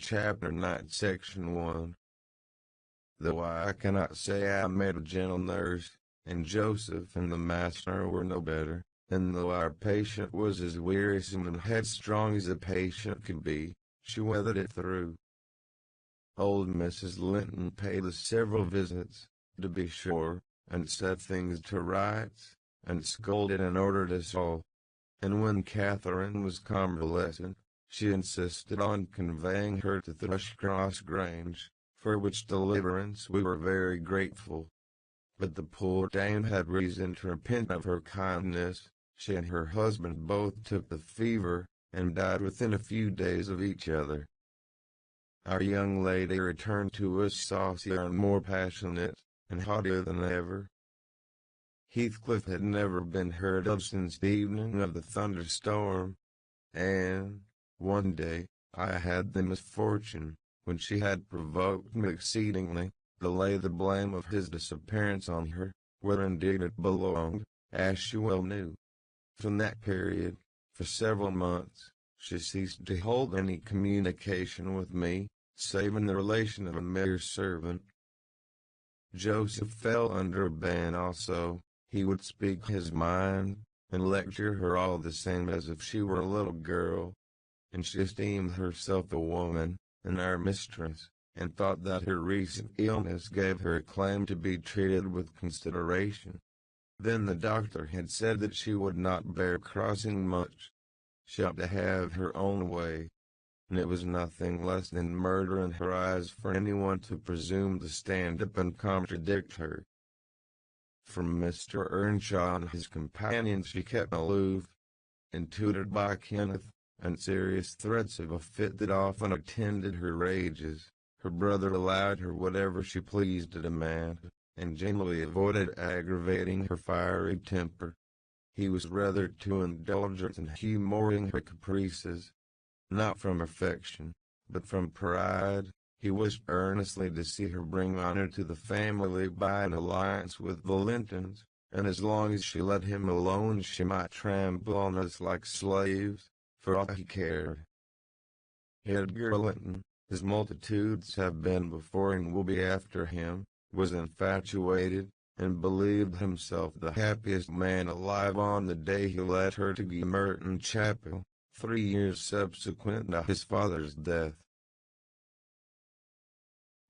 Chapter 9, Section 1. Though I cannot say I met a gentle nurse, and Joseph and the master were no better, and though our patient was as wearisome and headstrong as a patient could be, she weathered it through. Old Mrs. Linton paid us several visits, to be sure, and set things to rights, and scolded and ordered us all. And when Catherine was convalescent, she insisted on conveying her to Thrushcross Grange, for which deliverance we were very grateful. But the poor dame had reason to repent of her kindness. She and her husband both took the fever, and died within a few days of each other. Our young lady returned to us saucier and more passionate, and haughtier than ever. Heathcliff had never been heard of since the evening of the thunderstorm, and, one day, I had the misfortune, when she had provoked me exceedingly, to lay the blame of his disappearance on her, where indeed it belonged, as she well knew. From that period, for several months, she ceased to hold any communication with me, save in the relation of a mere servant. Joseph fell under a ban also. He would speak his mind, and lecture her all the same as if she were a little girl. And she esteemed herself a woman, and our mistress, and thought that her recent illness gave her a claim to be treated with consideration. Then the doctor had said that she would not bear crossing much. She ought to have her own way, and it was nothing less than murder in her eyes for anyone to presume to stand up and contradict her. From Mr. Earnshaw and his companions she kept aloof, and tutored by Kenneth, and serious threats of a fit that often attended her rages. Her brother allowed her whatever she pleased to demand, and generally avoided aggravating her fiery temper. He was rather too indulgent in humoring her caprices, not from affection, but from pride. He wished earnestly to see her bring honor to the family by an alliance with the Lintons, and as long as she let him alone she might trample on us like slaves, for all he cared. Edgar Linton, as multitudes have been before and will be after him, was infatuated, and believed himself the happiest man alive on the day he led her to Merton Chapel, 3 years subsequent to his father's death.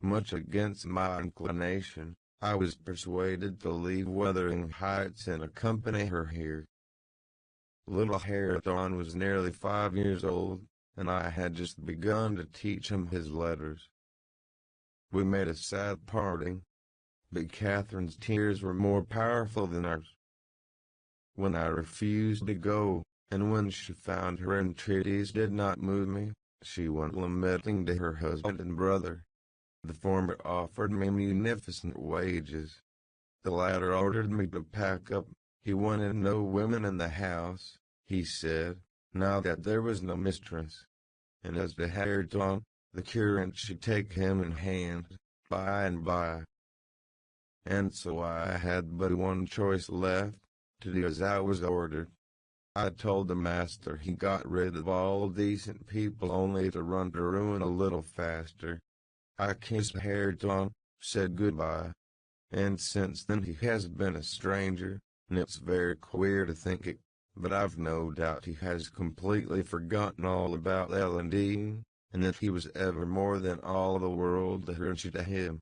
Much against my inclination, I was persuaded to leave Wuthering Heights and accompany her here. Little Hareton was nearly 5 years old, and I had just begun to teach him his letters. We made a sad parting, but Catherine's tears were more powerful than ours. When I refused to go, and when she found her entreaties did not move me, she went lamenting to her husband and brother. The former offered me munificent wages. The latter ordered me to pack up. He wanted no women in the house, he said, now that there was no mistress. And as to Hareton, the curate should take him in hand, by and by. And so I had but one choice left, to do as I was ordered. I told the master he got rid of all decent people only to run to ruin a little faster. I kissed Hareton, said goodbye, and since then he has been a stranger, and it's very queer to think it, but I've no doubt he has completely forgotten all about L&D, and that he was ever more than all the world to her and she to him.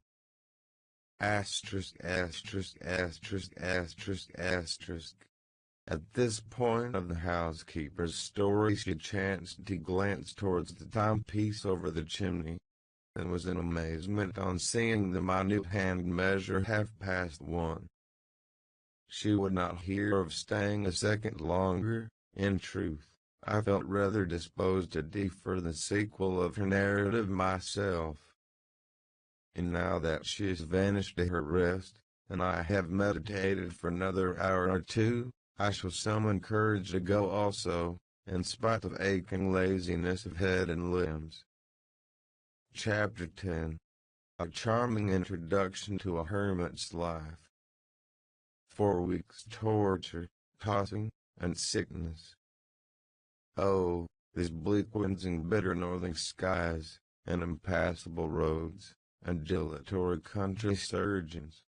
Asterisk, asterisk, asterisk, asterisk, asterisk. At this point of the housekeeper's story she chanced to glance towards the timepiece over the chimney, and was in amazement on seeing the minute hand measure 1:30. She would not hear of staying a second longer. In truth, I felt rather disposed to defer the sequel of her narrative myself. And now that she has vanished to her rest, and I have meditated for another hour or two, I shall summon courage to go also, in spite of aching laziness of head and limbs. Chapter 10. A charming introduction to a hermit's life. 4 weeks torture, tossing, and sickness. Oh, these bleak winds and bitter northern skies, and impassable roads, and dilatory country surgeons.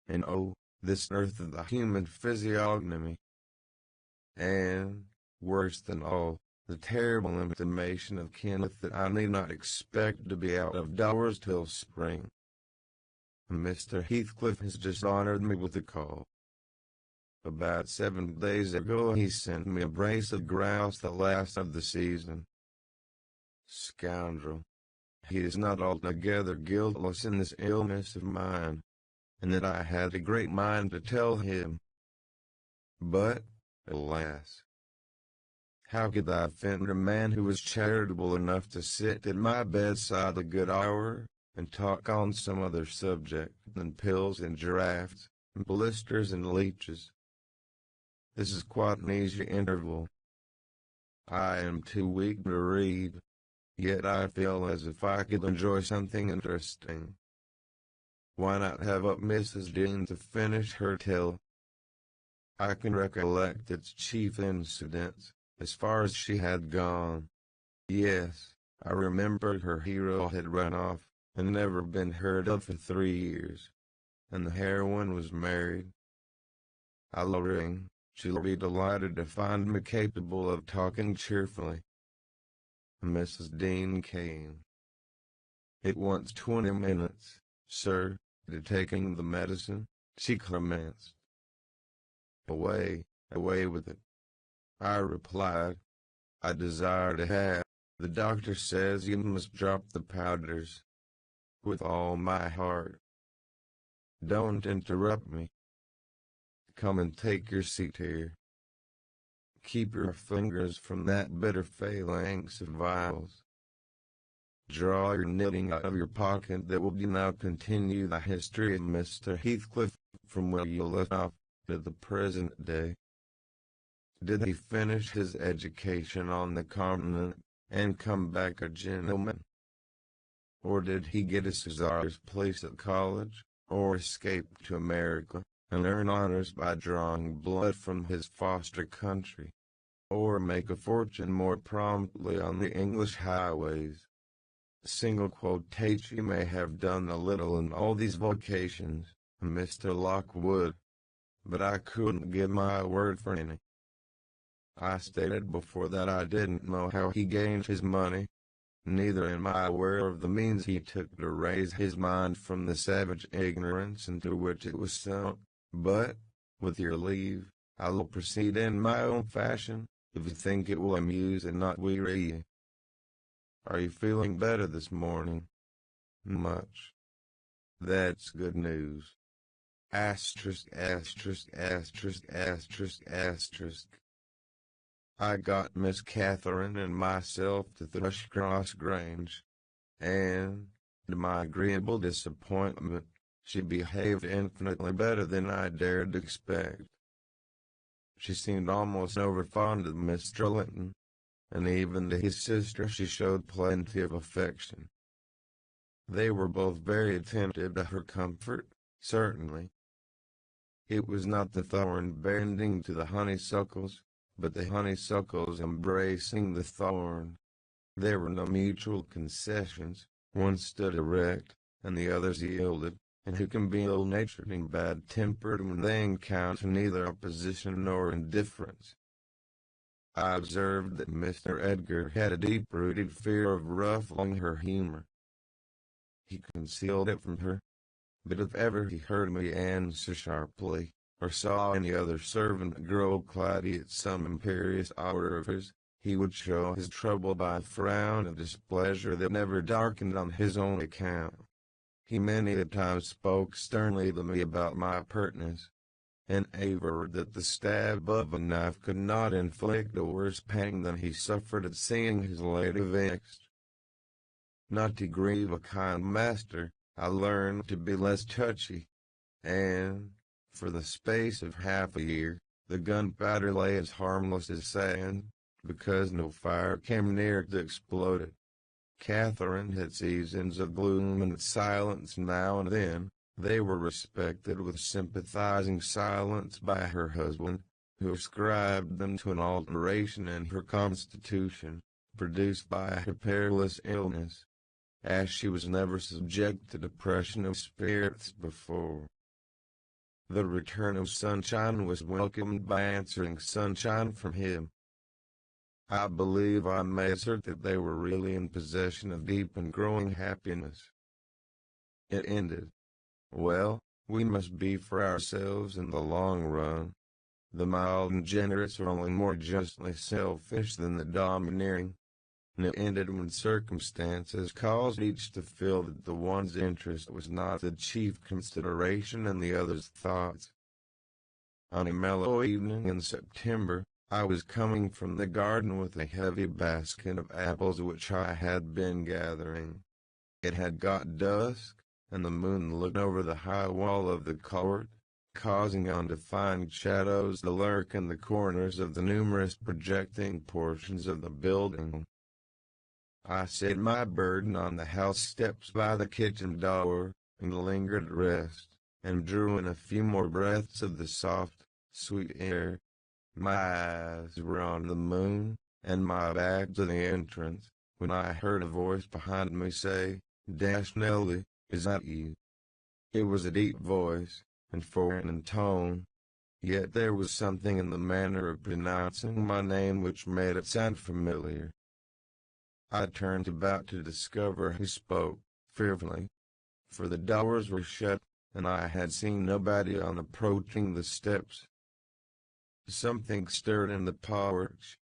And oh, this earth of the human physiognomy. And, worse than all, the terrible intimation of Kenneth that I need not expect to be out of doors till spring. Mr. Heathcliff has just honored me with a call. About 7 days ago he sent me a brace of grouse, the last of the season. Scoundrel. He is not altogether guiltless in this illness of mine, and that I had a great mind to tell him. But, alas, how could I offend a man who was charitable enough to sit at my bedside a good hour, and talk on some other subject than pills and draughts, and blisters and leeches? This is quite an easy interval. I am too weak to read, yet I feel as if I could enjoy something interesting. Why not have up Mrs. Dean to finish her tale? I can recollect its chief incidents, as far as she had gone. Yes, I remembered her hero had run off, and never been heard of for 3 years, and the heroine was married. I'll ring. She'll be delighted to find me capable of talking cheerfully. Mrs. Dean came. It wants 20 minutes, sir, to taking the medicine, she commenced. Away, away with it, I replied. I desire to have. The doctor says you must drop the powders. With all my heart. Don't interrupt me. Come and take your seat here. Keep your fingers from that bitter phalanx of vials. Draw your knitting out of your pocket. That will now continue the history of Mr. Heathcliff, from where you left off, to the present day. Did he finish his education on the continent, and come back a gentleman? Or did he get a Cesar's place at college, or escape to America, and earn honors by drawing blood from his foster country, or make a fortune more promptly on the English highways? Single quotation may have done a little in all these vocations, Mr. Lockwood, but I couldn't give my word for any. I stated before that I didn't know how he gained his money, neither am I aware of the means he took to raise his mind from the savage ignorance into which it was sunk, but, with your leave, I will proceed in my own fashion, if you think it will amuse and not weary you. Are you feeling better this morning? Much. That's good news. Asterisk, asterisk, asterisk, asterisk, asterisk. I got Miss Catherine and myself to Thrushcross Grange, and, to my agreeable disappointment, she behaved infinitely better than I dared expect. She seemed almost overfond of Mr. Linton, and even to his sister she showed plenty of affection. They were both very attentive to her comfort, certainly. It was not the thorn bending to the honeysuckles, but the honeysuckles embracing the thorn. There were no mutual concessions. One stood erect, and the others yielded, and who can be ill-natured and bad-tempered when they encounter neither opposition nor indifference? I observed that Mr. Edgar had a deep-rooted fear of ruffling her humor. He concealed it from her, but if ever he heard me answer sharply, or saw any other servant grow cloudy at some imperious order of hers, he would show his trouble by a frown of displeasure that never darkened on his own account. He many a time spoke sternly to me about my pertness, and averred that the stab of a knife could not inflict a worse pang than he suffered at seeing his lady vexed. Not to grieve a kind master, I learned to be less touchy, and, for the space of half a year, the gunpowder lay as harmless as sand, because no fire came near to explode it. Catherine had seasons of gloom and silence now and then. They were respected with sympathizing silence by her husband, who ascribed them to an alteration in her constitution, produced by her perilous illness, as she was never subject to depression of spirits before. The return of sunshine was welcomed by answering sunshine from him. I believe I may assert that they were really in possession of deep and growing happiness. It ended. Well, we must be for ourselves in the long run. The mild and generous are only more justly selfish than the domineering. And it ended when circumstances caused each to feel that the one's interest was not the chief consideration in the other's thoughts. On a mellow evening in September, I was coming from the garden with a heavy basket of apples which I had been gathering. It had got dusk, and the moon looked over the high wall of the court, causing undefined shadows to lurk in the corners of the numerous projecting portions of the building. I set my burden on the house steps by the kitchen door, and lingered at rest, and drew in a few more breaths of the soft, sweet air. My eyes were on the moon, and my back to the entrance, when I heard a voice behind me say, "Nellie, is that you?" It was a deep voice, and foreign in tone, yet there was something in the manner of pronouncing my name which made it sound familiar. I turned about to discover who spoke, fearfully, for the doors were shut, and I had seen nobody on approaching the steps. Something stirred in the porch,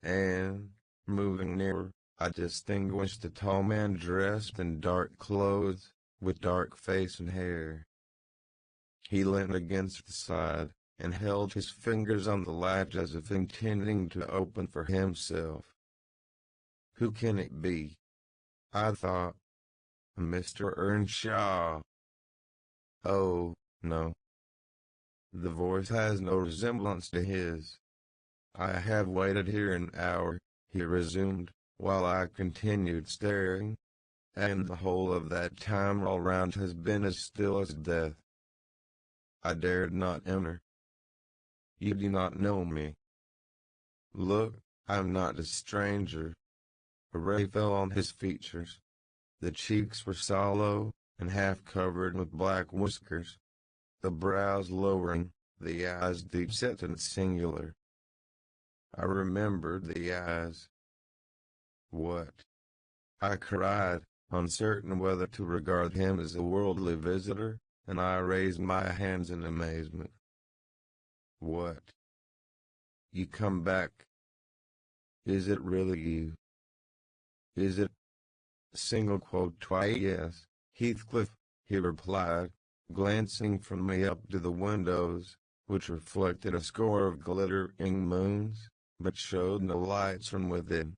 and, moving nearer, I distinguished a tall man dressed in dark clothes, with dark face and hair. He leaned against the side, and held his fingers on the latch as if intending to open for himself. Who can it be? I thought. Mr. Earnshaw. Oh, no. The voice has no resemblance to his. I have waited here an hour, he resumed, while I continued staring, and the whole of that time all round has been as still as death. I dared not enter. You do not know me. Look, I am not a stranger. A ray fell on his features. The cheeks were sallow, and half covered with black whiskers. The brows lowering, the eyes deep-set and singular. I remembered the eyes. What? I cried, uncertain whether to regard him as a worldly visitor, and I raised my hands in amazement. What? You come back? Is it really you? Is it? Single quote twice yes, Heathcliff, he replied, glancing from me up to the windows, which reflected a score of glittering moons, but showed no lights from within.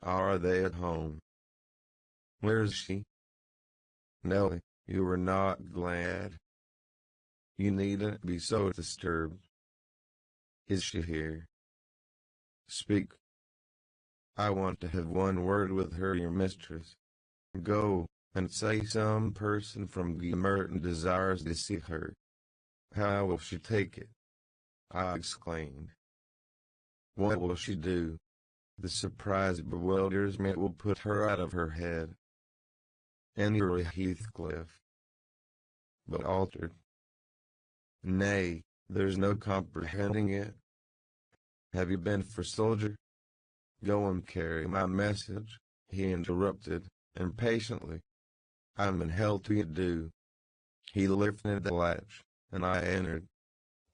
Are they at home? Where is she? Nellie, you are not glad. You needn't be so disturbed. Is she here? Speak. I want to have one word with her, your mistress. Go, and say some person from Merton desires to see her. How will she take it? I exclaimed. What will she do? The surprise bewilders me. It will put her out of her head. Enter Heathcliff. But altered. Nay, there's no comprehending it. Have you been for soldier? Go and carry my message, he interrupted, impatiently. I'm in hell to do. He lifted the latch, and I entered.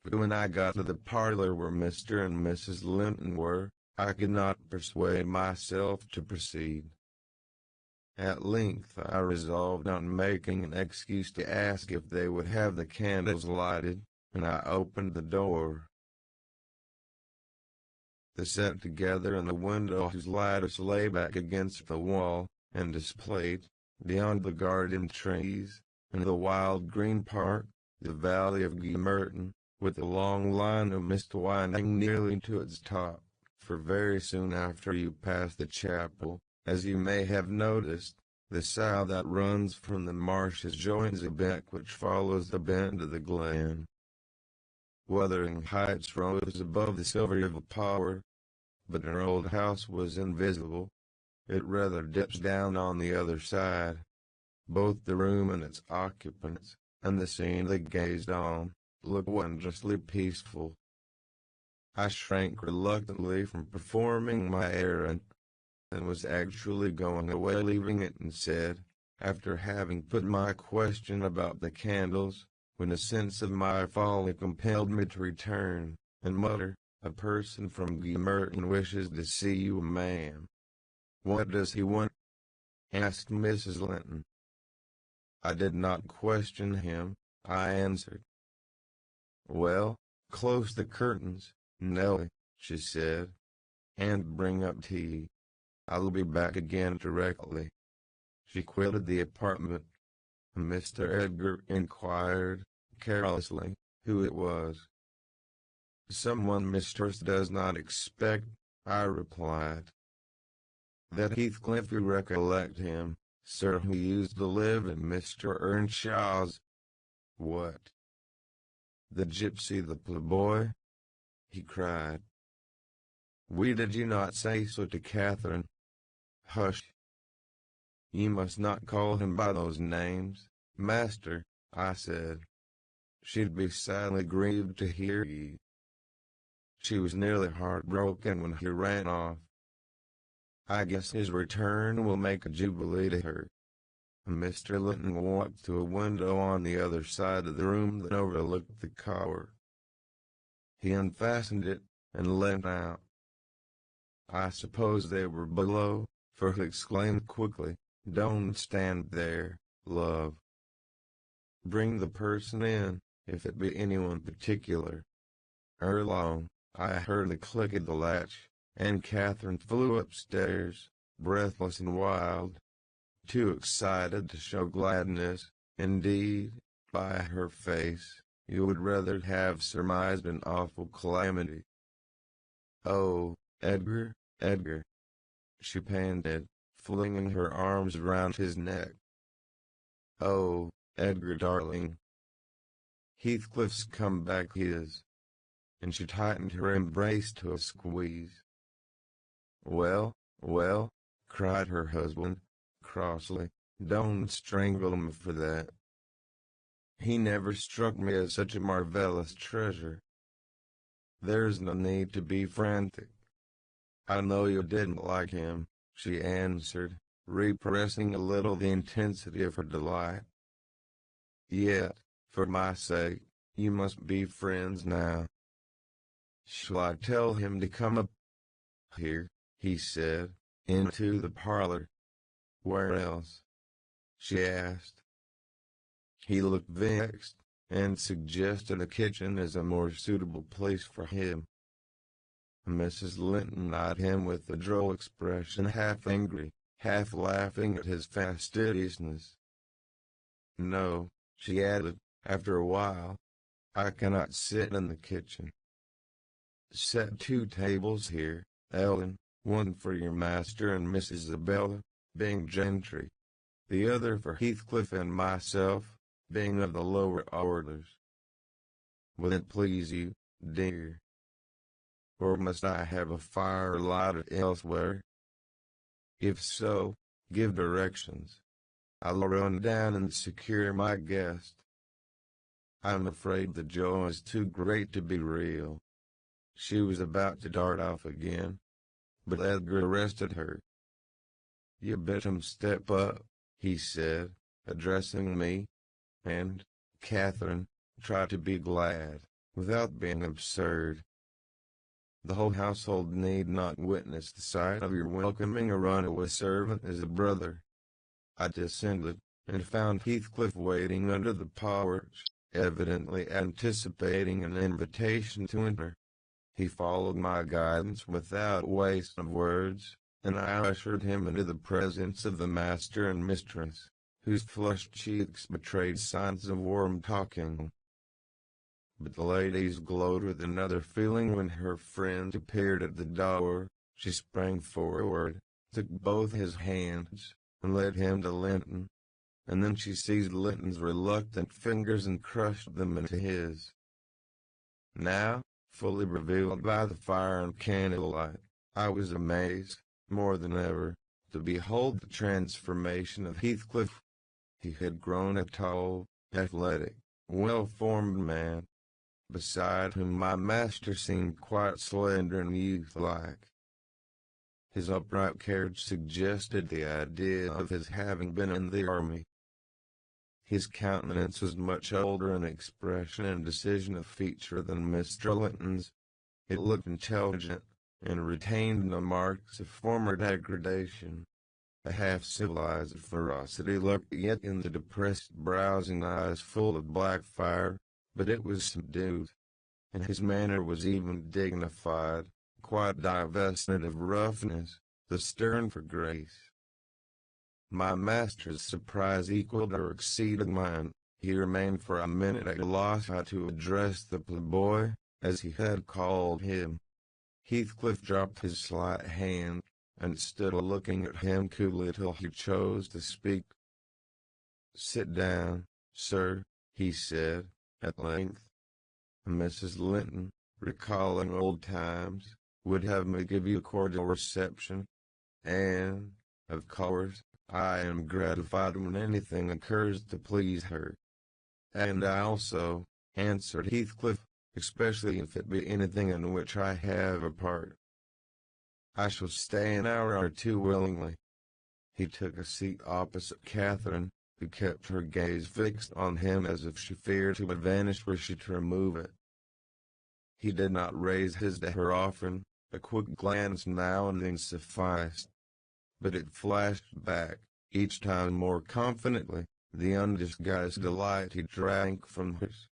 But when I got to the parlor where Mr. and Mrs. Linton were, I could not persuade myself to proceed. At length I resolved on making an excuse to ask if they would have the candles lighted, and I opened the door. They sat together in the window whose lattice lay back against the wall, and displayed, beyond the garden trees, and the wild green park, the valley of Merton, with a long line of mist winding nearly to its top, for very soon after you pass the chapel, as you may have noticed, the sow that runs from the marshes joins a beck which follows the bend of the glen. Wuthering heights rose above the silver of a power. but her old house was invisible. It rather dips down on the other side. Both the room and its occupants, and the scene they gazed on, looked wondrously peaceful. I shrank reluctantly from performing my errand, and was actually going away, leaving it instead, after having put my question about the candles, when a sense of my folly compelled me to return, and mutter, "A person from Merton wishes to see you, ma'am." "What does he want?" asked Mrs. Linton. I did not question him, I answered. "Well, close the curtains, Nellie," she said, "and bring up tea. I'll be back again directly." She quitted the apartment. Mr. Edgar inquired, carelessly, who it was. "Someone mistress does not expect," I replied. "That Heathcliff, you recollect him, sir, who used to live in Mr. Earnshaw's—" "What? The gypsy, the playboy?" he cried. Did you not say so to Catherine?" "Hush! You must not call him by those names, master," I said. "She'd be sadly grieved to hear ye." She was nearly heartbroken when he ran off. I guess his return will make a jubilee to her. Mr. Linton walked to a window on the other side of the room that overlooked the cower. He unfastened it, and leant out. I suppose they were below, for he exclaimed quickly, "Don't stand there, love. Bring the person in, if it be anyone particular." Ere long, I heard the click of the latch, and Catherine flew upstairs, breathless and wild, too excited to show gladness. Indeed, by her face, you would rather have surmised an awful calamity. "Oh, Edgar, Edgar," she panted, flinging her arms round his neck. "Oh, Edgar, darling. Heathcliff's come back, he is." And she tightened her embrace to a squeeze. "Well, well," cried her husband, crossly, "don't strangle him for that. He never struck me as such a marvellous treasure." "There's no need to be frantic. I know you didn't like him," she answered, repressing a little the intensity of her delight. "Yet, for my sake, you must be friends now." "Shall I tell him to come up here?" he said, "into the parlor?" "Where else?" she asked. He looked vexed, and suggested the kitchen as a more suitable place for him. Mrs. Linton eyed him with a droll expression, half angry, half laughing at his fastidiousness. "No," she added, after a while, "I cannot sit in the kitchen. Set 2 tables here, Ellen, one for your master and Miss Isabella, being gentry, the other for Heathcliff and myself, being of the lower orders. Will it please you, dear? Or must I have a fire lighted elsewhere? If so, give directions. I'll run down and secure my guest. I'm afraid the joy is too great to be real." She was about to dart off again, but Edgar arrested her. "You bid him step up," he said, addressing me, "and, Catherine, try to be glad, without being absurd. The whole household need not witness the sight of your welcoming a runaway servant as a brother." I descended, and found Heathcliff waiting under the porch, evidently anticipating an invitation to enter. He followed my guidance without waste of words, and I ushered him into the presence of the master and mistress, whose flushed cheeks betrayed signs of warm talking. But the lady's glowed with another feeling when her friend appeared at the door. She sprang forward, took both his hands, and led him to Linton, and then she seized Linton's reluctant fingers and crushed them into his. Now, fully revealed by the fire and candlelight, I was amazed, more than ever, to behold the transformation of Heathcliff. He had grown a tall, athletic, well-formed man, beside whom my master seemed quite slender and youth-like. His upright carriage suggested the idea of his having been in the army. His countenance was much older in expression and decision of feature than Mr. Linton's. It looked intelligent, and retained no marks of former degradation. A half-civilized ferocity lurked yet in the depressed brows and eyes full of black fire, but it was subdued, and his manner was even dignified, quite divested of roughness, the stern for grace. My master's surprise equaled or exceeded mine. He remained for a minute at a loss how to address the playboy, as he had called him. Heathcliff dropped his slight hand, and stood looking at him coolly till he chose to speak. "Sit down, sir," he said, at length. "Mrs. Linton, recalling old times, would have me give you a cordial reception, and, of course, I am gratified when anything occurs to please her." "And I also," answered Heathcliff, "especially if it be anything in which I have a part. I shall stay an hour or two willingly." He took a seat opposite Catherine, who kept her gaze fixed on him as if she feared he would vanish were she to remove it. He did not raise his to her often, a quick glance now and then sufficed. But it flashed back, each time more confidently, the undisguised delight he drank from hers.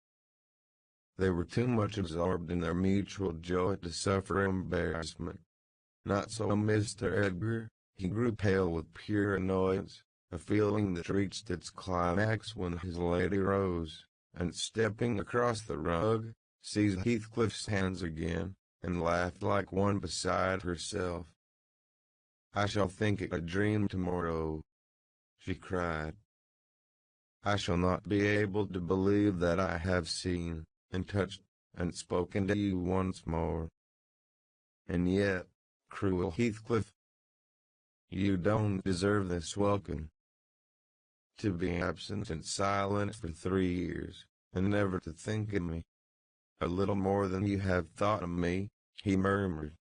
They were too much absorbed in their mutual joy to suffer embarrassment. Not so Mr. Edgar. He grew pale with pure annoyance, a feeling that reached its climax when his lady rose, and stepping across the rug, seized Heathcliff's hands again, and laughed like one beside herself. "I shall think it a dream tomorrow," she cried. "I shall not be able to believe that I have seen, and touched, and spoken to you once more. And yet, cruel Heathcliff, you don't deserve this welcome. To be absent and silent for 3 years, and never to think of me. A little more than you have thought of me," he murmured.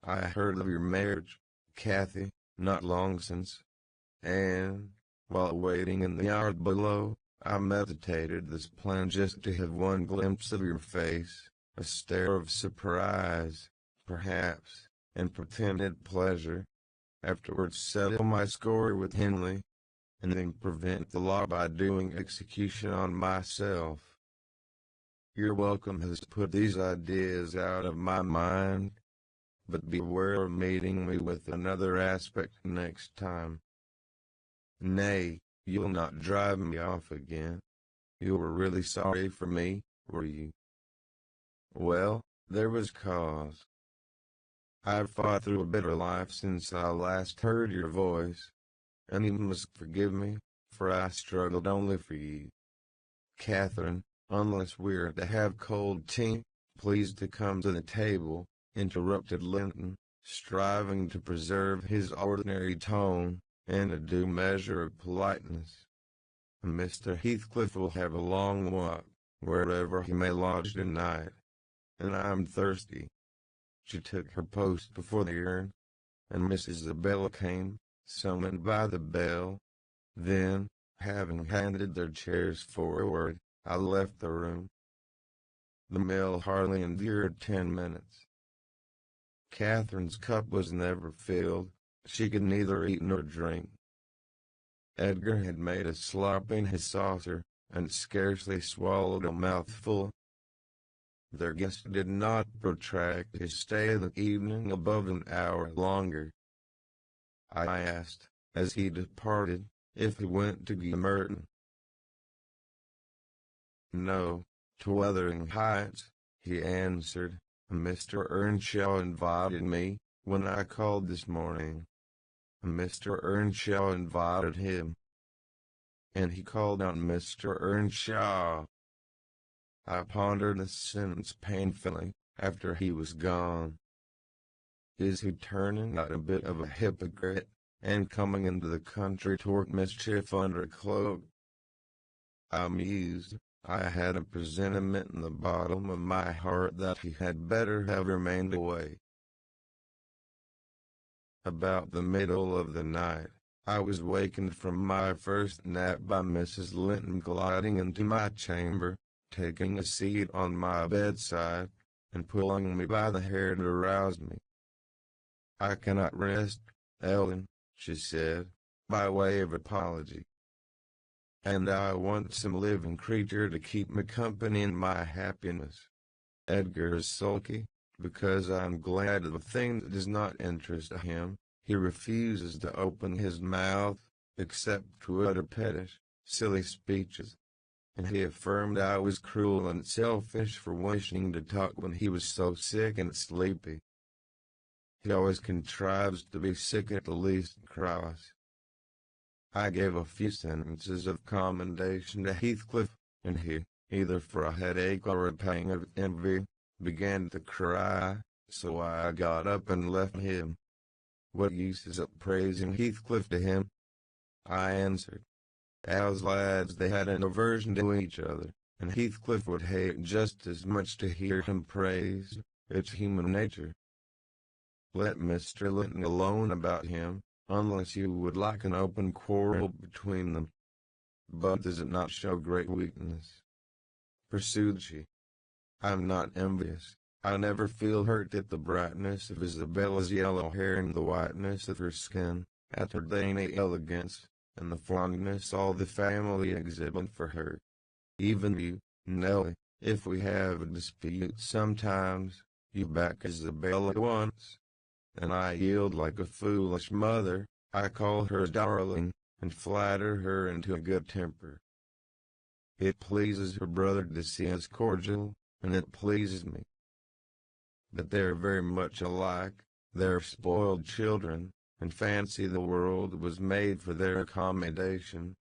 "I heard of your marriage, Cathy, not long since, and, while waiting in the yard below, I meditated this plan just to have one glimpse of your face, a stare of surprise, perhaps, and pretended pleasure, afterwards settle my score with Henley, and then prevent the law by doing execution on myself. Your welcome has put these ideas out of my mind, but beware of meeting me with another aspect next time. Nay, you'll not drive me off again. You were really sorry for me, were you? Well, there was cause. I've fought through a bitter life since I last heard your voice, and you must forgive me, for I struggled only for you. Catherine, unless we're to have cold tea, please to come to the table," interrupted Linton, striving to preserve his ordinary tone, and a due measure of politeness. "Mr. Heathcliff will have a long walk, wherever he may lodge tonight, and I'm thirsty." She took her post before the urn, and Miss Isabella came, summoned by the bell. Then, having handed their chairs forward, I left the room. The meal hardly endured 10 minutes. Catherine's cup was never filled. She could neither eat nor drink. Edgar had made a slop in his saucer, and scarcely swallowed a mouthful. Their guest did not protract his stay the evening above an hour longer. I asked, as he departed, if he went to Merton. "No, to Wuthering Heights," he answered. "Mr. Earnshaw invited me, when I called this morning." "Mr. Earnshaw invited him. And he called on Mr. Earnshaw." I pondered the sentence painfully, after he was gone. Is he turning out a bit of a hypocrite, and coming into the country to work mischief under a cloak? I mused. I had a presentiment in the bottom of my heart that he had better have remained away. About the middle of the night, I was wakened from my first nap by Mrs. Linton gliding into my chamber, taking a seat on my bedside, and pulling me by the hair to rouse me. "I cannot rest, Ellen," she said, by way of apology. "And I want some living creature to keep me company in my happiness. Edgar is sulky, because I'm glad of a thing that does not interest him. He refuses to open his mouth, except to utter pettish, silly speeches. And he affirmed I was cruel and selfish for wishing to talk when he was so sick and sleepy. He always contrives to be sick at the least cross." I gave a few sentences of commendation to Heathcliff, and he, either for a headache or a pang of envy, began to cry, so I got up and left him. "What use is it praising Heathcliff to him?" I answered. As lads they had an aversion to each other, and Heathcliff would hate just as much to hear him praised. It's human nature. Let Mr. Linton alone about him, unless you would like an open quarrel between them. "But does it not show great weakness?" pursued she. "I'm not envious. I never feel hurt at the brightness of Isabella's yellow hair and the whiteness of her skin, at her dainty elegance, and the fondness all the family exhibit for her. Even you, Nelly, if we have a dispute sometimes, you back Isabella once, and I yield like a foolish mother. I call her darling, and flatter her into a good temper. It pleases her brother to see us cordial, and it pleases me. But they are very much alike. They're spoiled children, and fancy the world was made for their accommodation.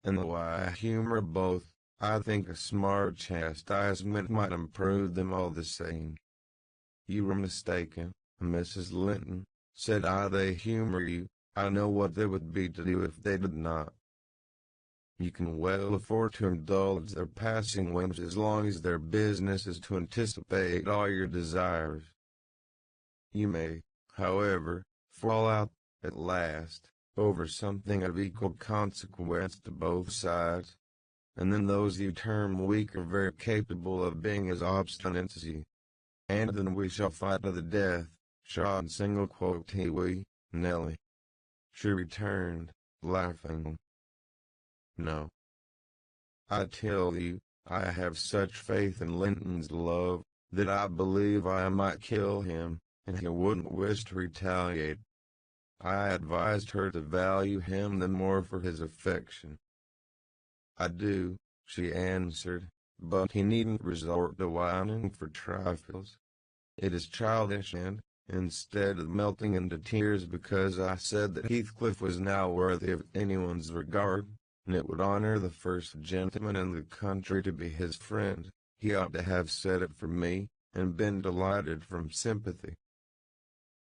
And though I humor both, I think a smart chastisement might improve them all the same." "You were mistaken, Mrs. Linton," said I. "They humor you. I know what they would be to do if they did not. You can well afford to indulge their passing whims as long as their business is to anticipate all your desires. You may, however, fall out, at last, over something of equal consequence to both sides, and then those you term weak are very capable of being as obstinate as you. And then we shall fight to the death, shot single quote we, Nelly," she returned, laughing. "No. I tell you, I have such faith in Linton's love, that I believe I might kill him, and he wouldn't wish to retaliate. I advised her to value him the more for his affection." "I do," she answered, "but he needn't resort to whining for trifles. It is childish and, instead of melting into tears because I said that Heathcliff was now worthy of anyone's regard, and it would honor the first gentleman in the country to be his friend, he ought to have said it for me, and been delighted from sympathy.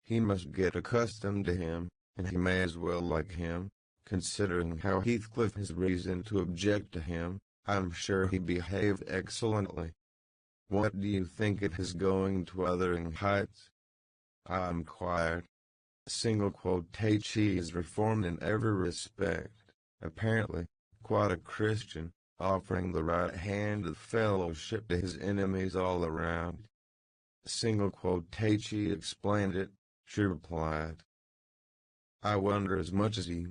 He must get accustomed to him, and he may as well like him, considering how Heathcliff has reason to object to him. I'm sure he behaved excellently. What do you think of his going to Wuthering Heights?" I inquired. Single quotate "He is reformed in every respect, apparently, quite a Christian, offering the right hand of fellowship to his enemies all around." Single quotate "She explained it," she replied. "I wonder as much as he.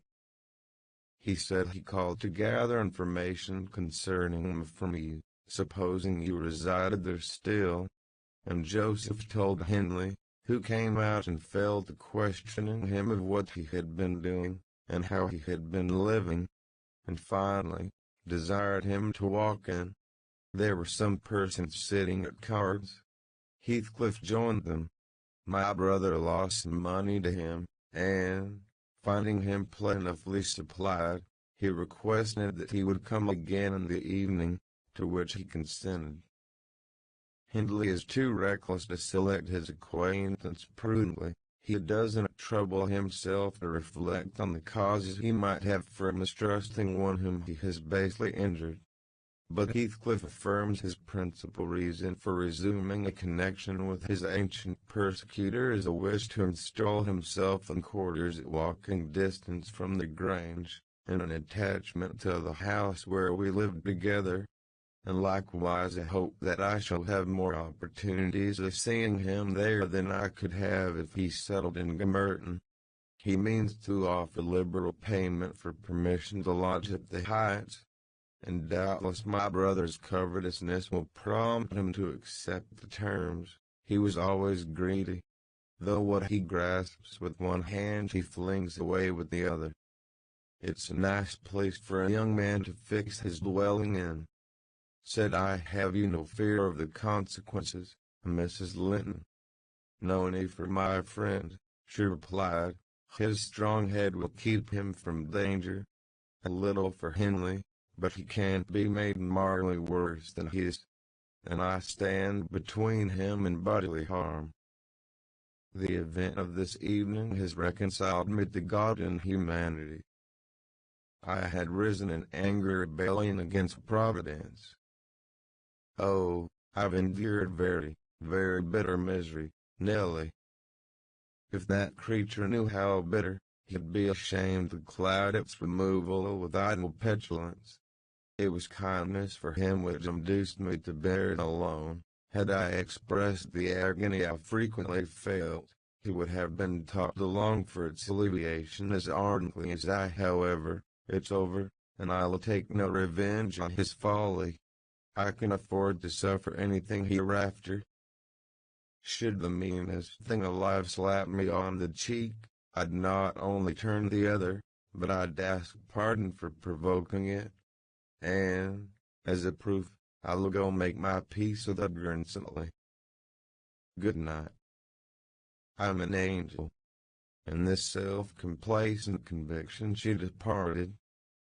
He said he called to gather information concerning him from you, supposing you resided there still, and Joseph told Henley, who came out and fell to questioning him of what he had been doing, and how he had been living, and finally, desired him to walk in. There were some persons sitting at cards. Heathcliff joined them. My brother lost some money to him, and, finding him plentifully supplied, he requested that he would come again in the evening, to which he consented. Hindley is too reckless to select his acquaintance prudently. He doesn't trouble himself to reflect on the causes he might have for mistrusting one whom he has basely injured. But Heathcliff affirms his principal reason for resuming a connection with his ancient persecutor is a wish to install himself in quarters at walking distance from the Grange, and an attachment to the house where we lived together, and likewise a hope that I shall have more opportunities of seeing him there than I could have if he settled in Gimmerton. He means to offer liberal payment for permission to lodge at the Heights, and doubtless my brother's covetousness will prompt him to accept the terms. He was always greedy, though what he grasps with one hand he flings away with the other. It's a nice place for a young man to fix his dwelling in. Said I, have you no fear of the consequences, Mrs. Linton? No need for my friend, she replied. His strong head will keep him from danger. A little for Henley, but he can't be made morally worse than he is, and I stand between him and bodily harm. The event of this evening has reconciled me to God and humanity. I had risen in angry rebellion against Providence. Oh, I've endured very, very bitter misery, Nelly. If that creature knew how bitter, he'd be ashamed to cloud its removal with idle petulance. It was kindness for him which induced me to bear it alone. Had I expressed the agony I frequently felt, he would have been taught to long for its alleviation as ardently as I. However, it's over, and I'll take no revenge on his folly. I can afford to suffer anything hereafter. Should the meanest thing alive slap me on the cheek, I'd not only turn the other, but I'd ask pardon for provoking it. And, as a proof, I'll go make my peace with Edgar instantly. Good night. I'm an angel. In this self-complacent conviction she departed,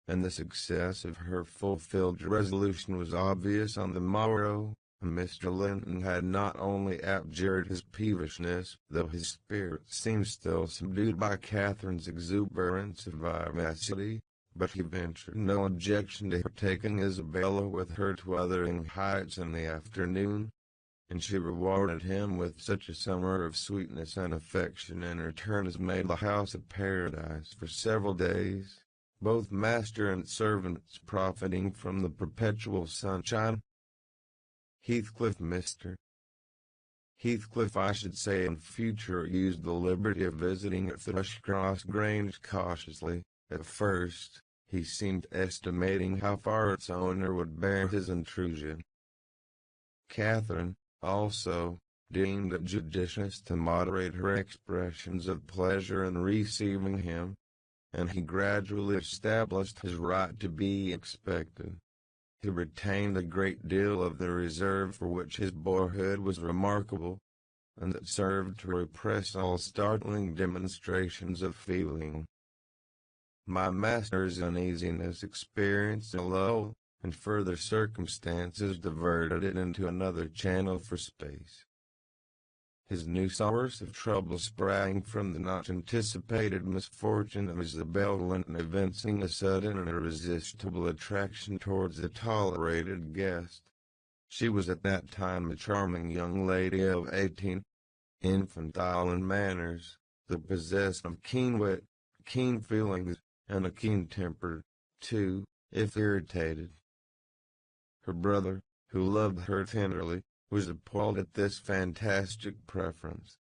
and the success of her fulfilled resolution was obvious on the morrow. Mr. Linton had not only abjured his peevishness, though his spirit seemed still subdued by Catherine's exuberance of vivacity, but he ventured no objection to her taking Isabella with her to Wuthering Heights in the afternoon, and she rewarded him with such a summer of sweetness and affection in return as made the house a paradise for several days, both master and servants profiting from the perpetual sunshine. Heathcliff, I should say, in future used the liberty of visiting at Thrushcross Grange cautiously. At first, he seemed estimating how far its owner would bear his intrusion. Catherine, also, deemed it judicious to moderate her expressions of pleasure in receiving him, and he gradually established his right to be expected. He retained a great deal of the reserve for which his boyhood was remarkable, and that served to repress all startling demonstrations of feeling. My master's uneasiness experienced a lull, and further circumstances diverted it into another channel for space. His new source of trouble sprang from the not anticipated misfortune of Isabel Linton evincing a sudden and irresistible attraction towards the tolerated guest. She was at that time a charming young lady of 18, infantile in manners, the possessed of keen wit, keen feelings, and a keen temper, too, if irritated. Her brother, who loved her tenderly, was appalled at this fantastic preference.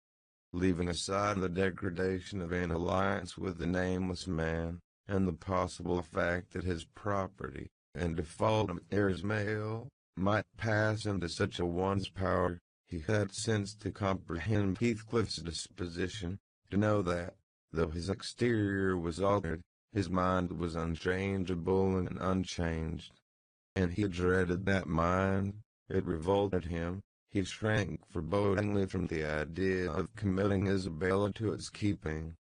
Leaving aside the degradation of an alliance with the nameless man, and the possible fact that his property, in default of heirs male, might pass into such a one's power, he had sense to comprehend Heathcliff's disposition, to know that, though his exterior was altered, his mind was unchangeable and unchanged. And he dreaded that mind. It revolted him. He shrank forebodingly from the idea of committing Isabella to its keeping.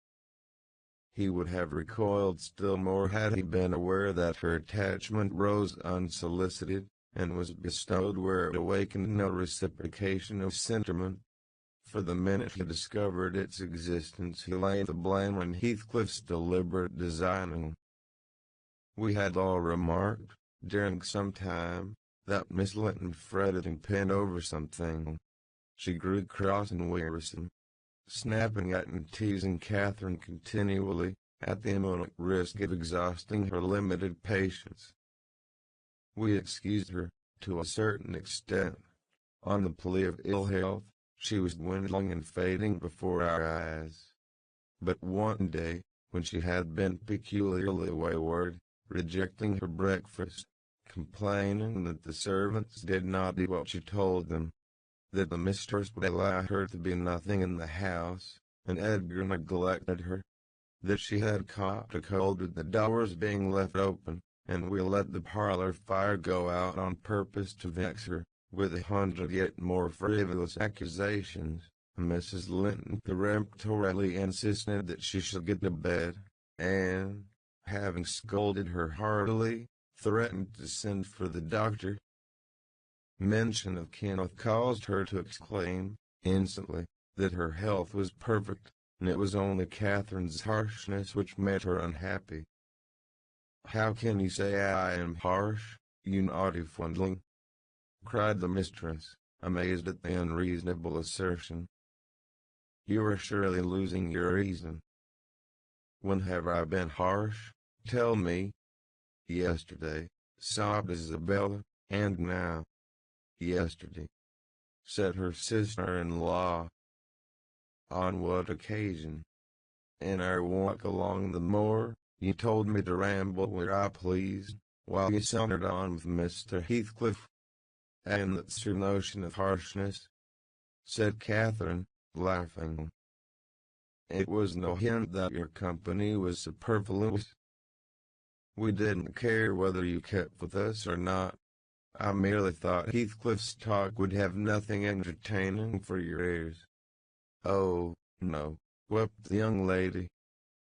He would have recoiled still more had he been aware that her attachment rose unsolicited, and was bestowed where it awakened no reciprocation of sentiment. For the minute he discovered its existence, he laid the blame on Heathcliff's deliberate designing. We had all remarked, during some time, that Miss Linton fretted and pined over something. She grew cross and wearisome, snapping at and teasing Catherine continually, at the imminent risk of exhausting her limited patience. We excused her, to a certain extent. On the plea of ill health, she was dwindling and fading before our eyes. But one day, when she had been peculiarly wayward, rejecting her breakfast, complaining that the servants did not do what she told them, that the mistress would allow her to be nothing in the house, and Edgar neglected her, that she had caught a cold with the doors being left open, and we let the parlor fire go out on purpose to vex her, with 100 yet more frivolous accusations, Mrs. Linton peremptorily insisted that she should get to bed, and, having scolded her heartily, threatened to send for the doctor. Mention of Kenneth caused her to exclaim, instantly, that her health was perfect, and it was only Catherine's harshness which made her unhappy. "How can you say I am harsh, you naughty foundling?" cried the mistress, amazed at the unreasonable assertion. "You are surely losing your reason. When have I been harsh? Tell me." "Yesterday," sobbed Isabella, "and now." "Yesterday," said her sister-in-law. "On what occasion?" "In our walk along the moor. You told me to ramble where I pleased, while you sauntered on with Mr. Heathcliff." "And that's your notion of harshness?" said Catherine, laughing. "It was no hint that your company was superfluous. We didn't care whether you kept with us or not. I merely thought Heathcliff's talk would have nothing entertaining for your ears." "Oh, no," wept the young lady.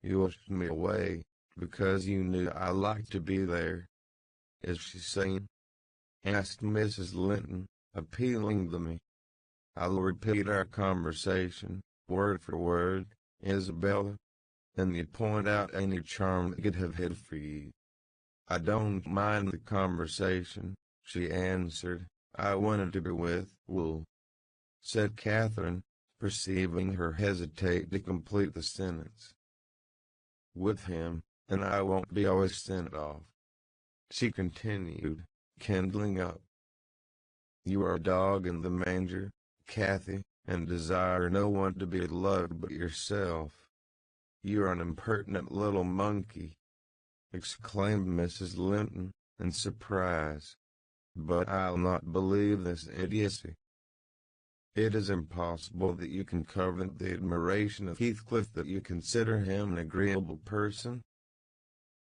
"You wished me away, because you knew I liked to be there." "Is she sane?" asked Mrs. Linton, appealing to me. "I'll repeat our conversation, word for word, Isabella, and you point out any charm that could have hid for you." "I don't mind the conversation," she answered. "I wanted to be with Will," said Catherine, perceiving her hesitate to complete the sentence. "With him, and I won't be always sent off," she continued, kindling up. "You are a dog in the manger, Cathy, and desire no one to be loved but yourself." "You are an impertinent little monkey," exclaimed Mrs. Linton, in surprise. "But I'll not believe this idiocy. It is impossible that you can covet the admiration of Heathcliff, that you consider him an agreeable person."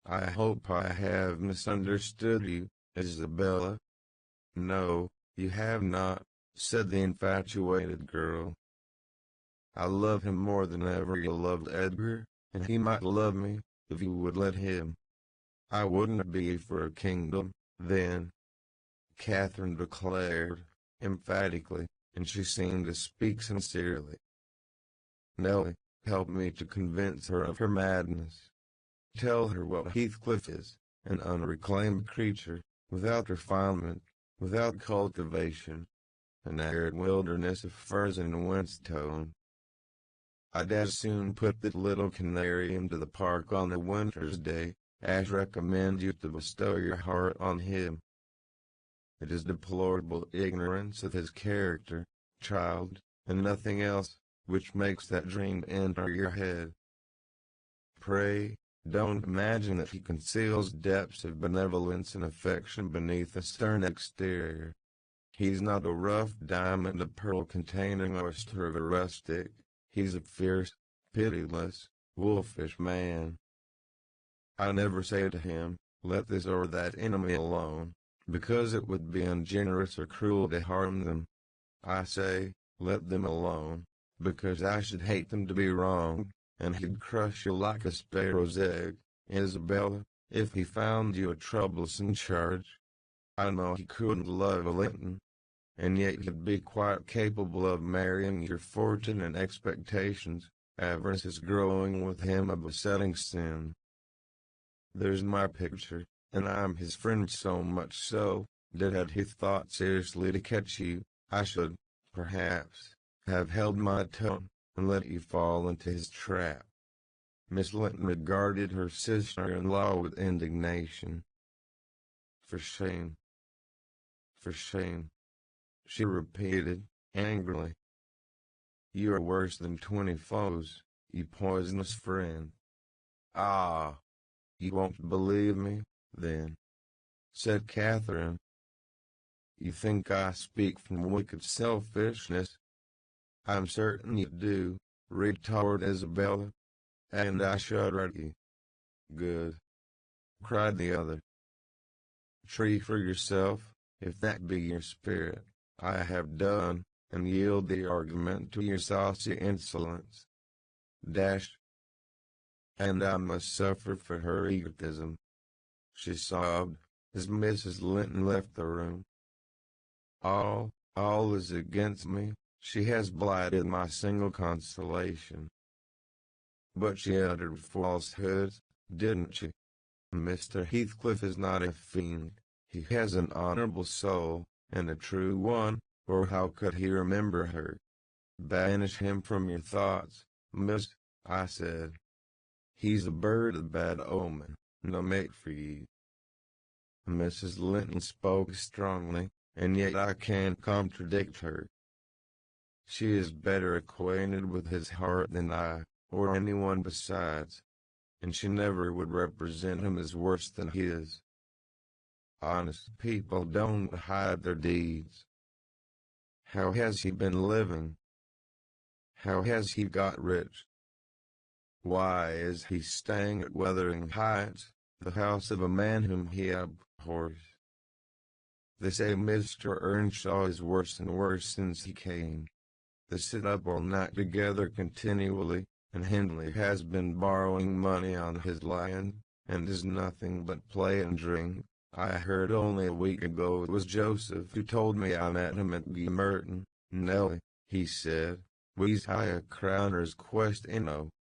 "I hope I have misunderstood you, Isabella." "No, you have not," said the infatuated girl. "I love him more than ever you loved Edgar, and he might love me, if you would let him. I wouldn't be for a kingdom, then," Catherine declared, emphatically, and she seemed to speak sincerely. "Nelly, help me to convince her of her madness. Tell her what Heathcliff is, an unreclaimed creature, without refinement, without cultivation, an arid wilderness of firs and whinstone. I'd as soon put that little canary into the park on a winter's day, as recommend you to bestow your heart on him. It is deplorable ignorance of his character, child, and nothing else, which makes that dream enter your head. Pray, don't imagine that he conceals depths of benevolence and affection beneath a stern exterior. He's not a rough diamond, a pearl-containing oyster of a rustic. He's a fierce, pitiless, wolfish man. I never say to him, let this or that enemy alone, because it would be ungenerous or cruel to harm them. I say, let them alone, because I should hate them to be wronged, and he'd crush you like a sparrow's egg, Isabella, if he found you a troublesome charge. I know he couldn't love a Linton. and yet he'd be quite capable of marrying your fortune and expectations. Avarice is growing with him a besetting sin. There's my picture, and I'm his friend, so much so, that had he thought seriously to catch you, I should, perhaps, have held my tongue, and let you fall into his trap. Miss Linton regarded her sister-in-law with indignation. For shame! For shame! She repeated, angrily. You are worse than 20 foes, you poisonous friend. Ah! You won't believe me, then, said Catherine. You think I speak from wicked selfishness? I'm certain you do, retorted Isabella. And I shudder at you. Good, cried the other. Tree for yourself, if that be your spirit. I have done, and yield the argument to your saucy insolence. Dash. And I must suffer for her egotism. She sobbed, as Mrs. Linton left the room. All is against me. She has blighted my single consolation. But she uttered falsehoods, didn't she? Mr. Heathcliff is not a fiend. He has an honorable soul, and a true one, or how could he remember her? Banish him from your thoughts, miss, I said. He's a bird of bad omen, no mate for you. Mrs. Linton spoke strongly, and yet I can't contradict her. She is better acquainted with his heart than I, or anyone besides, and she never would represent him as worse than he is. Honest people don't hide their deeds. How has he been living? How has he got rich? Why is he staying at Wuthering Heights, the house of a man whom he abhors? They say Mr. Earnshaw is worse and worse since he came. They sit up all night together continually, and Hindley has been borrowing money on his land, and is nothing but play and drink. I heard only a week ago it was Joseph who told me I met him at Merton. Nellie, he said, we's high a crowner's quest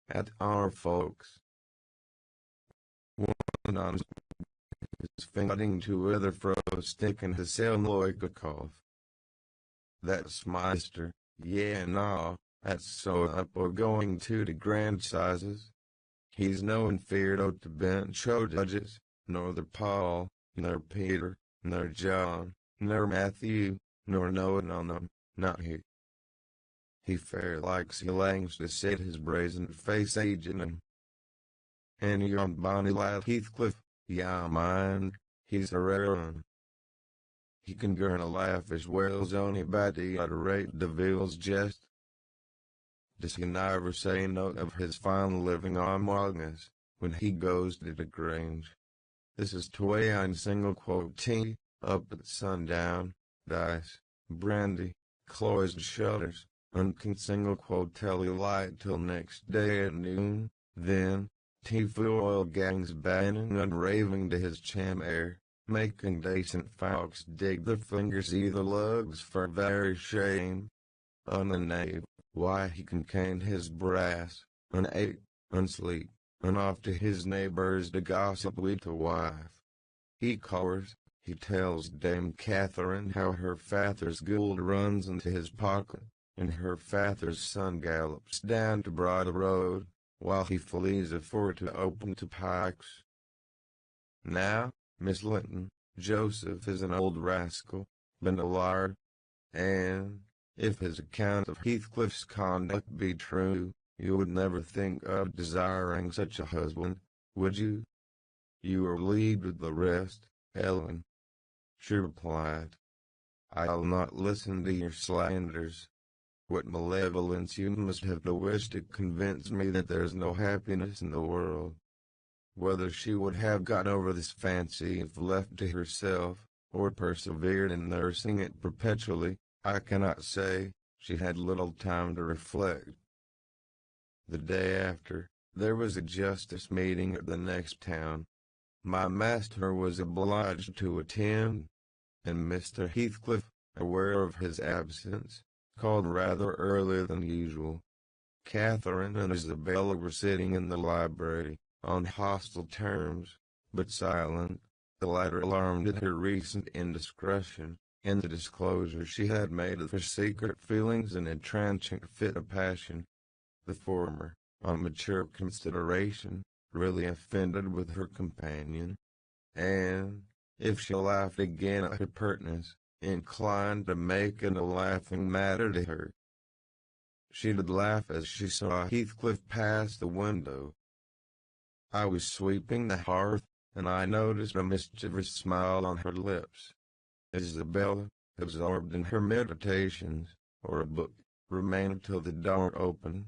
at our folks. One on his finger to other fro sticking his sound like a cough. That's Meister, yeah, no, that's so up or going to the grand sizes. He's no inferior to bench o' judges, nor the Paul, nor Peter, nor John, nor Matthew, nor Noah on them, not he. He fair likes he langs to set his brazen face agin him. And yon bonny lad Heathcliff, yeah mind, he's a rare un. He can gurn a laugh as well's ony body at a rate Deville's jest. Does he never say note of his fine living among us, when he goes to the Grange? This is tway on single quote tea, up at sundown, dice, brandy, closed shutters, can single quote telly light till next day at noon, then, tea oil gangs banning and raving to his cham air, making decent folks dig their fingers either lugs for very shame. On the knave, why he can cane his brass, and ate, and sleep, and off to his neighbors to gossip with the wife. He covers, he tells Dame Catherine how her father's gold runs into his pocket, and her father's son gallops down to Broad Road, while he flees afore to open to Pikes. Now, Miss Linton, Joseph is an old rascal, been a lard, and, if his account of Heathcliff's conduct be true, you would never think of desiring such a husband, would you? You are leagued with the rest, Ellen. She replied. I'll not listen to your slanders. What malevolence you must have to wish to convince me that there's no happiness in the world. Whether she would have got over this fancy if left to herself, or persevered in nursing it perpetually, I cannot say. She had little time to reflect. The day after, there was a justice meeting at the next town. My master was obliged to attend, and Mr. Heathcliff, aware of his absence, called rather earlier than usual. Catherine and Isabella were sitting in the library, on hostile terms, but silent, the latter alarmed at her recent indiscretion, and the disclosure she had made of her secret feelings in a transient fit of passion. The former, on mature consideration, really offended with her companion, and, if she laughed again at her pertness, inclined to make it a laughing matter to her. She did laugh as she saw Heathcliff pass the window. I was sweeping the hearth, and I noticed a mischievous smile on her lips. Isabella, absorbed in her meditations, or a book, remained till the door opened,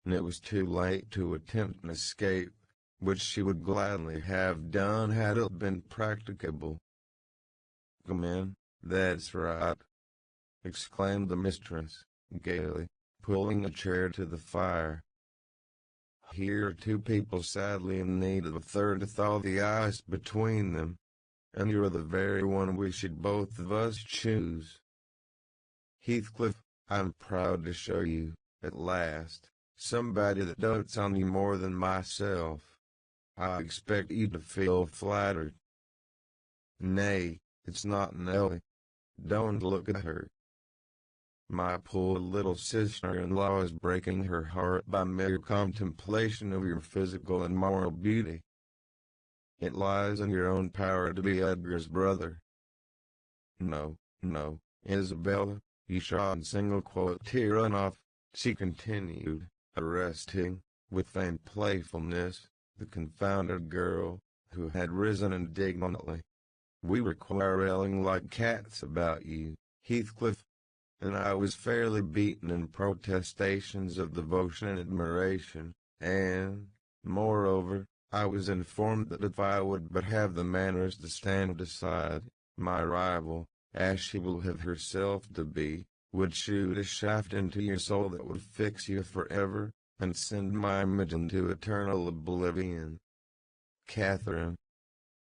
and it was too late to attempt an escape, which she would gladly have done had it been practicable. "Come in, that's right," exclaimed the mistress, gaily, pulling a chair to the fire. "Here are two people sadly in need of a third to thaw the ice between them, and you're the very one we should both of us choose. Heathcliff, I'm proud to show you, at last, somebody that dotes on you more than myself. I expect you to feel flattered. Nay, it's not Nelly. Don't look at her. My poor little sister-in-law is breaking her heart by mere contemplation of your physical and moral beauty. It lies in your own power to be Edgar's brother. No, no, Isabella, you shan't single quote tear enough," she continued, arresting, with faint playfulness, the confounded girl, who had risen indignantly. "We were quarrelling like cats about you, Heathcliff, and I was fairly beaten in protestations of devotion and admiration, and, moreover, I was informed that if I would but have the manners to stand aside, my rival, as she will have herself to be, would shoot a shaft into your soul that would fix you forever, and send my image into eternal oblivion." "Catherine,"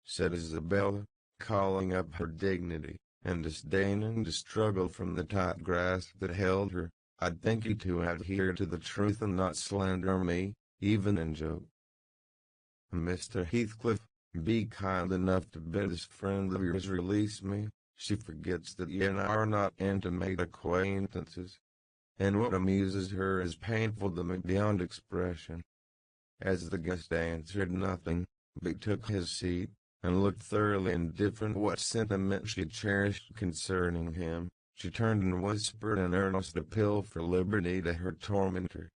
said Isabella, calling up her dignity, and disdaining to struggle from the tight grasp that held her, "I'd thank you to adhere to the truth and not slander me, even in joke. Mr. Heathcliff, be kind enough to bid this friend of yours release me. She forgets that you and I are not intimate acquaintances, and what amuses her is painful to me beyond expression." As the guest answered nothing, but took his seat, and looked thoroughly indifferent what sentiment she cherished concerning him, she turned and whispered an earnest appeal for liberty to her tormentor.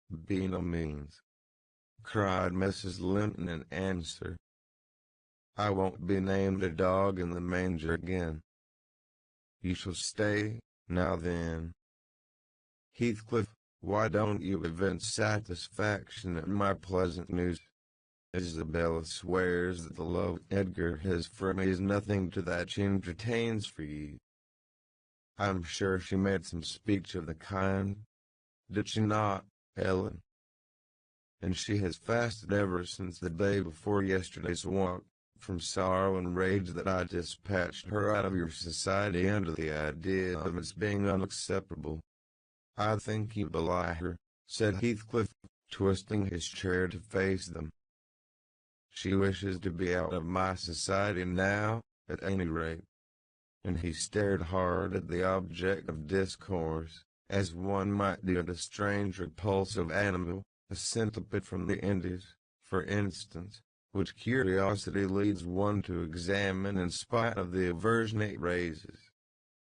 "By no means," cried Mrs. Linton in answer. "I won't be named a dog in the manger again. You shall stay, now then. Heathcliff, why don't you evince satisfaction at my pleasant news? Isabella swears that the love Edgar has for me is nothing to that she entertains for you. I'm sure she made some speech of the kind. Did she not, Ellen? And she has fasted ever since the day before yesterday's walk, from sorrow and rage that I dispatched her out of your society under the idea of its being unacceptable." "I think you belie her," said Heathcliff, twisting his chair to face them. "She wishes to be out of my society now, at any rate." And he stared hard at the object of discourse, as one might do at a strange repulsive animal, a centipede from the Indies, for instance, which curiosity leads one to examine in spite of the aversion it raises.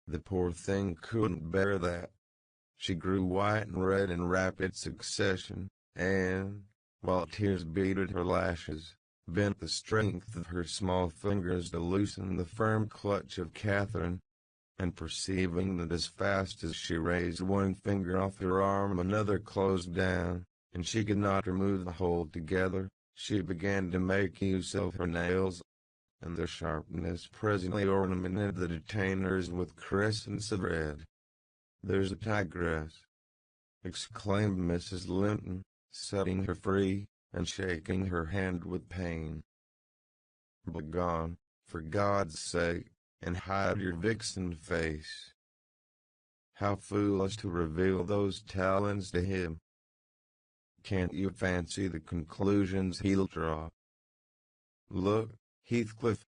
The poor thing couldn't bear that. She grew white and red in rapid succession, and, while tears beaded her lashes, bent the strength of her small fingers to loosen the firm clutch of Catherine, and perceiving that as fast as she raised one finger off her arm another closed down, and she could not remove the hold together, she began to make use of her nails, and their sharpness presently ornamented the detainers with crescents of red. "There's a tigress!" exclaimed Mrs. Linton, setting her free, and shaking her hand with pain. "Begone, for God's sake, and hide your vixen face. How foolish to reveal those talents to him. Can't you fancy the conclusions he'll draw? Look, Heathcliff.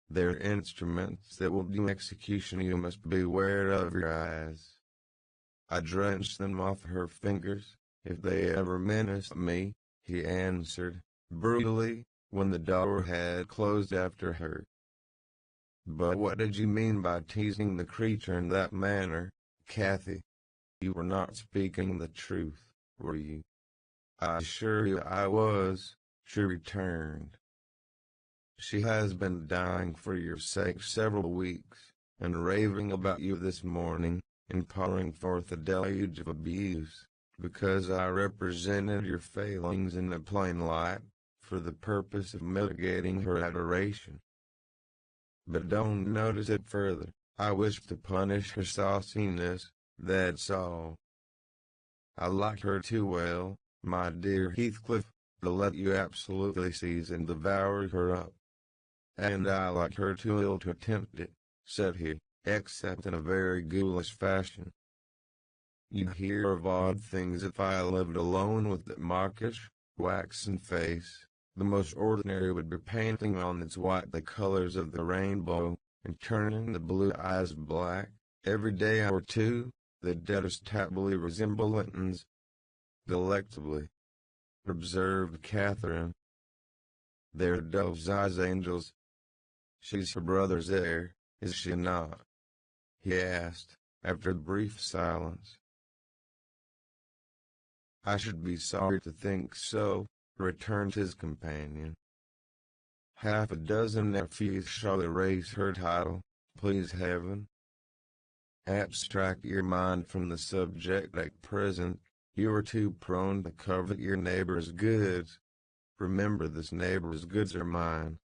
They're instruments that will do execution. You must beware of your eyes. I drenched them off her fingers, if they ever menace me, he answered, brutally, when the door had closed after her. But what did you mean by teasing the creature in that manner, Cathy? You were not speaking the truth, were you? I assure you I was, she returned. She has been dying for your sake several weeks, and raving about you this morning, and pouring forth a deluge of abuse, because I represented your failings in a plain light, for the purpose of mitigating her adoration. But don't notice it further. I wish to punish her sauciness, that's all. I like her too well, my dear Heathcliff, to let you absolutely seize and devour her up. And I like her too ill to attempt it, said he, except in a very ghoulish fashion. You'd hear of odd things if I lived alone with that mawkish, waxen face. The most ordinary would be painting on its white the colors of the rainbow, and turning the blue eyes black, every day or two. The deadest tably resemble Linton's. Delectably, observed Catherine. They're dove's eyes, angels. She's her brother's heir, is she not? He asked, after a brief silence. I should be sorry to think so, returned his companion. Half a dozen nephews shall erase her title, please heaven. Abstract your mind from the subject at present. You are too prone to covet your neighbor's goods. Remember, this neighbor's goods are mine.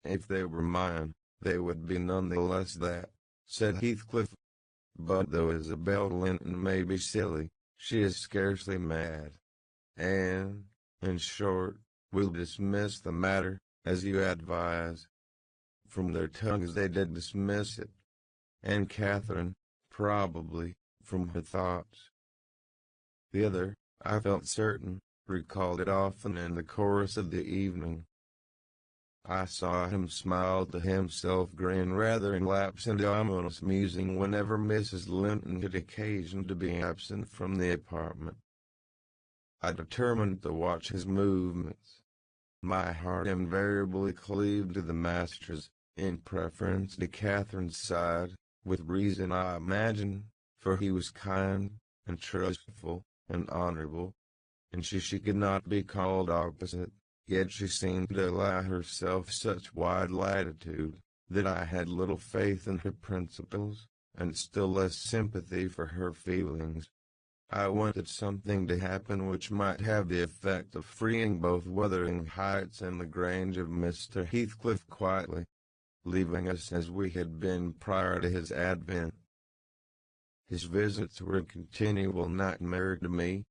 If they were mine, they would be none the less that, said Heathcliff. But though Isabel Linton may be silly, she is scarcely mad. And, in short, we'll dismiss the matter, as you advise. From their tongues they did dismiss it. And Catherine, probably, from her thoughts. The other, I felt certain, recalled it often in the course of the evening. I saw him smile to himself, grin rather, and lapse into ominous musing whenever Mrs. Linton had occasion to be absent from the apartment. I determined to watch his movements. My heart invariably cleaved to the master's, in preference to Catherine's side, with reason I imagine, for he was kind, and trustful, and honorable, and she could not be called opposite. Yet she seemed to allow herself such wide latitude, that I had little faith in her principles, and still less sympathy for her feelings. I wanted something to happen which might have the effect of freeing both Wuthering Heights and the Grange of Mr. Heathcliff quietly, leaving us as we had been prior to his advent. His visits were a continual nightmare to me,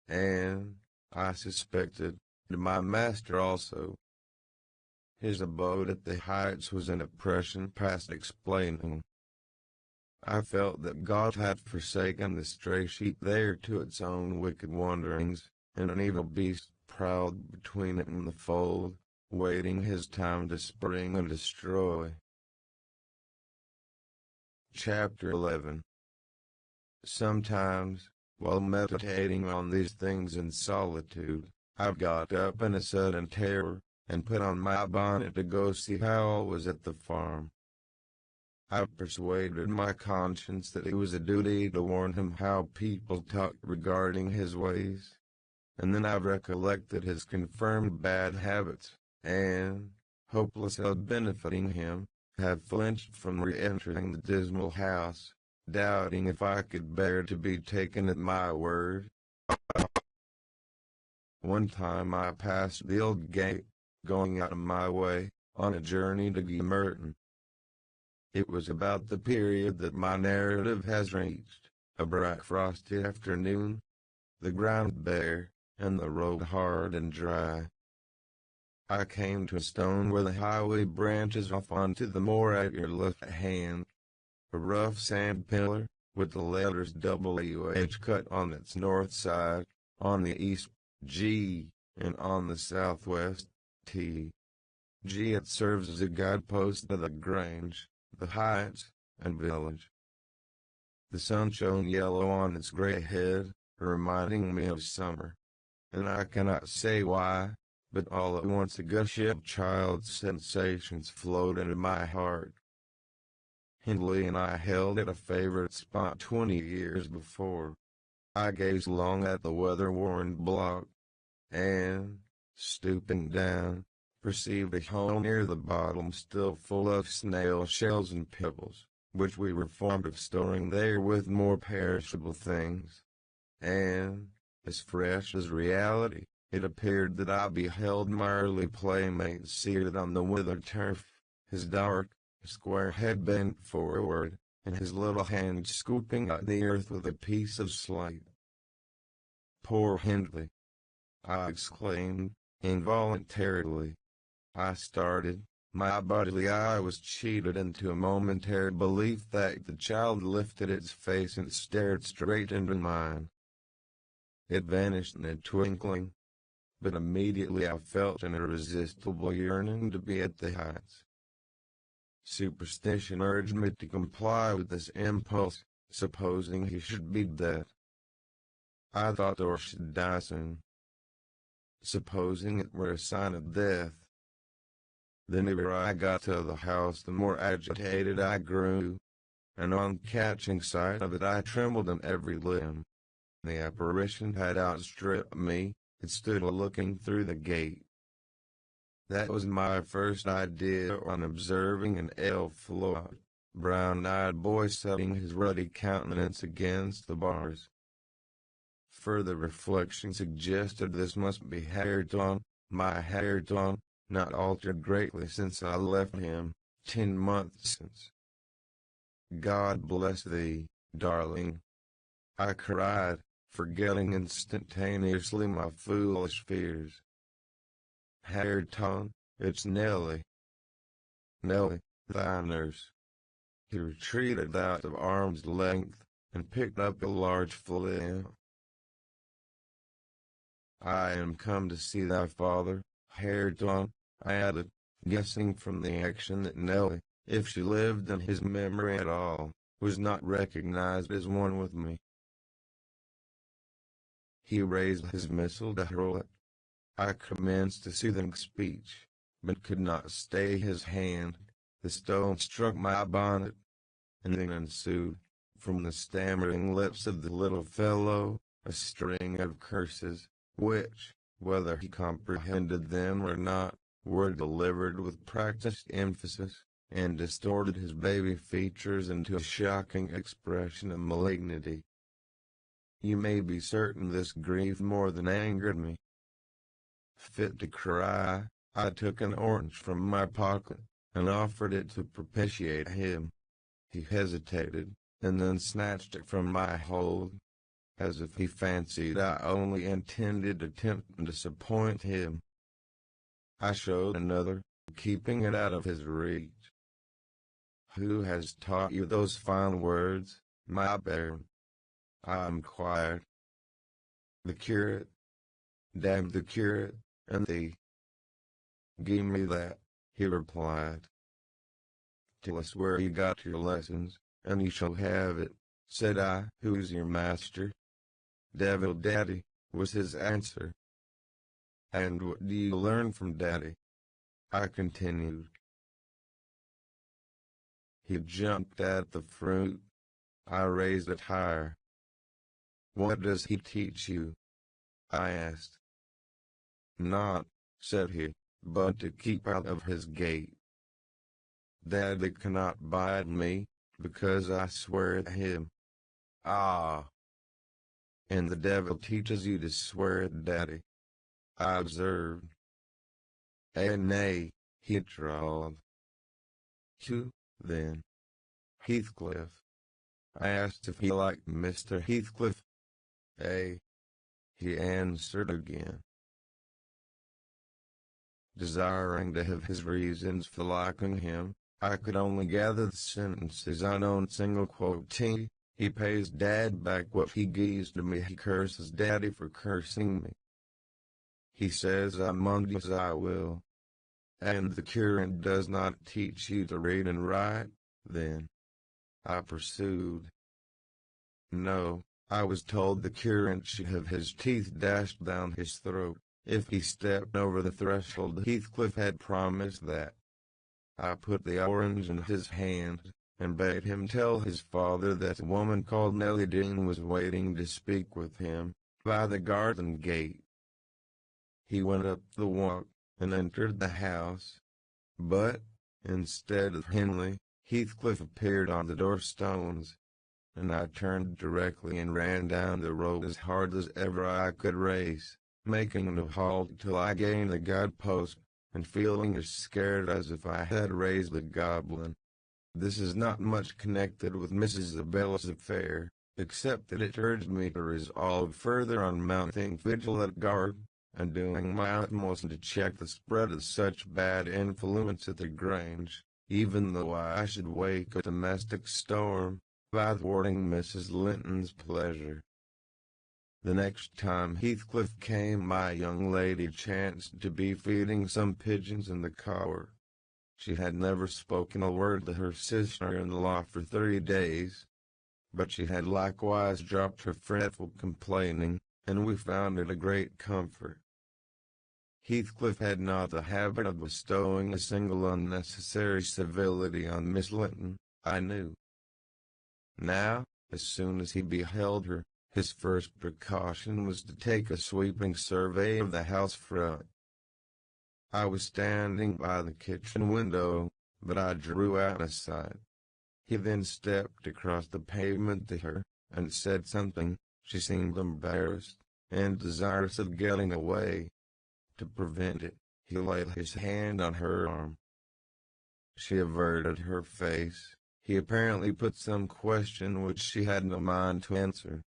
and, I suspected, to my master also. His abode at the Heights was an oppression past explaining. I felt that God had forsaken the stray sheep there to its own wicked wanderings, and an evil beast prowled between it and the fold, waiting his time to spring and destroy. Chapter 11. Sometimes, while meditating on these things in solitude, I've got up in a sudden terror, and put on my bonnet to go see how all was at the farm. I've persuaded my conscience that it was a duty to warn him how people talked regarding his ways. And then I've recollected his confirmed bad habits, and, hopeless of benefiting him, have flinched from re-entering the dismal house, doubting if I could bear to be taken at my word. One time I passed the old gate, going out of my way, on a journey to Merton. It was about the period that my narrative has reached, a bright frosty afternoon, the ground bare, and the road hard and dry. I came to a stone where the highway branches off onto the moor at your left hand. A rough sand pillar, with the letters WH cut on its north side, on the east, G, and on the southwest, T. G. It serves as a guidepost to the Grange, the Heights, and village. The sun shone yellow on its gray head, reminding me of summer. And I cannot say why, but all at once a gush of child's sensations flowed into my heart. Hindley and I held at a favorite spot 20 years before. I gazed long at the weather-worn block, and, stooping down, perceived a hole near the bottom still full of snail shells and pebbles, which we were fond of storing there with more perishable things. And, as fresh as reality, it appeared that I beheld my early playmate seated on the withered turf, his dark, square head bent forward, and his little hand scooping out the earth with a piece of slate. "Poor Hindley!" I exclaimed, involuntarily. I started. My bodily eye was cheated into a momentary belief that the child lifted its face and stared straight into mine. It vanished in a twinkling, but immediately I felt an irresistible yearning to be at the Heights. Superstition urged me to comply with this impulse, supposing he should be dead. I thought or should die soon. Supposing it were a sign of death. The nearer I got to the house, the more agitated I grew, and on catching sight of it I trembled in every limb. The apparition had outstripped me. It stood looking through the gate. That was my first idea on observing an elf-locked, brown-eyed boy setting his ruddy countenance against the bars. Further reflection suggested this must be Hareton, my Hareton, not altered greatly since I left him, 10 months since. "God bless thee, darling," I cried, forgetting instantaneously my foolish fears. "Hareton, it's Nellie. Nellie, thy nurse." He retreated out of arm's length, and picked up a large flint. "I am come to see thy father, Hareton," I added, guessing from the action that Nellie, if she lived in his memory at all, was not recognized as one with me. He raised his missile to hurl it. I commenced a soothing speech, but could not stay his hand. The stone struck my bonnet, and then ensued, from the stammering lips of the little fellow, a string of curses, which, whether he comprehended them or not, were delivered with practiced emphasis, and distorted his baby features into a shocking expression of malignity. You may be certain this grieved more than angered me. Fit to cry, I took an orange from my pocket, and offered it to propitiate him. He hesitated, and then snatched it from my hold, as if he fancied I only intended to tempt and disappoint him. I showed another, keeping it out of his reach. "Who has taught you those fine words, my bairn?" I inquired. "The curate. Damn the curate, and thee." "Give me that," he replied. "Tell us where you got your lessons, and you shall have it," said I. "Who's your master?" "Devil Daddy," was his answer. "And what do you learn from Daddy?" I continued. He jumped at the fruit. I raised it higher. "What does he teach you?" I asked. "Naught," said he, "but to keep out of his gate. Daddy cannot bite me, because I swear at him." "Ah! And the devil teaches you to swear at Daddy," I observed. Nay," he drawled. "Who, then?" "Heathcliff." I asked if he liked Mr. Heathcliff. "Eh," he answered again. Desiring to have his reasons for liking him, I could only gather the sentences on one single quote. He pays Dad back what he gives to me. He curses Daddy for cursing me. He says I'm undone as I will. And the current does not teach you to read and write, then? I pursued. No, I was told the current should have his teeth dashed down his throat if he stepped over the threshold. Heathcliff had promised that. I put the orange in his hand, and bade him tell his father that a woman called Nellie Dean was waiting to speak with him, by the garden gate. He went up the walk, and entered the house. But, instead of Henley, Heathcliff appeared on the door-stones, and I turned directly and ran down the road as hard as ever I could race, making no halt till I gained the guide-post, and feeling as scared as if I had raised a goblin. This is not much connected with Miss Isabella's affair, except that it urged me to resolve further on mounting vigilant guard, and doing my utmost to check the spread of such bad influence at the Grange, even though I should wake a domestic storm, by thwarting Mrs. Linton's pleasure. The next time Heathcliff came, my young lady chanced to be feeding some pigeons in the cower. She had never spoken a word to her sister-in-law for 3 days, but she had likewise dropped her fretful complaining, and we found it a great comfort. Heathcliff had not the habit of bestowing a single unnecessary civility on Miss Linton, I knew. Now, as soon as he beheld her, his first precaution was to take a sweeping survey of the house front. I was standing by the kitchen window, but I drew out of sight. He then stepped across the pavement to her, and said something. She seemed embarrassed, and desirous of getting away. To prevent it, he laid his hand on her arm. She averted her face. He apparently put some question which she had no mind to answer.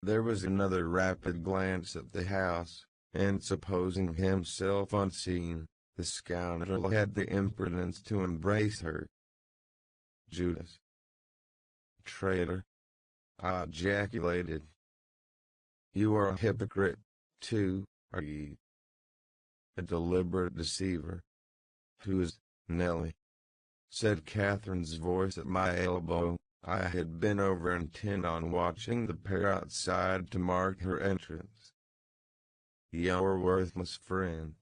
There was another rapid glance at the house, and supposing himself unseen, the scoundrel had the imprudence to embrace her. Judas! Traitor! I ejaculated. You are a hypocrite, too, are ye? A deliberate deceiver. Who is Nellie? Said Catherine's voice at my elbow. I had been over intent on watching the pair outside to mark her entrance. Your worthless friend,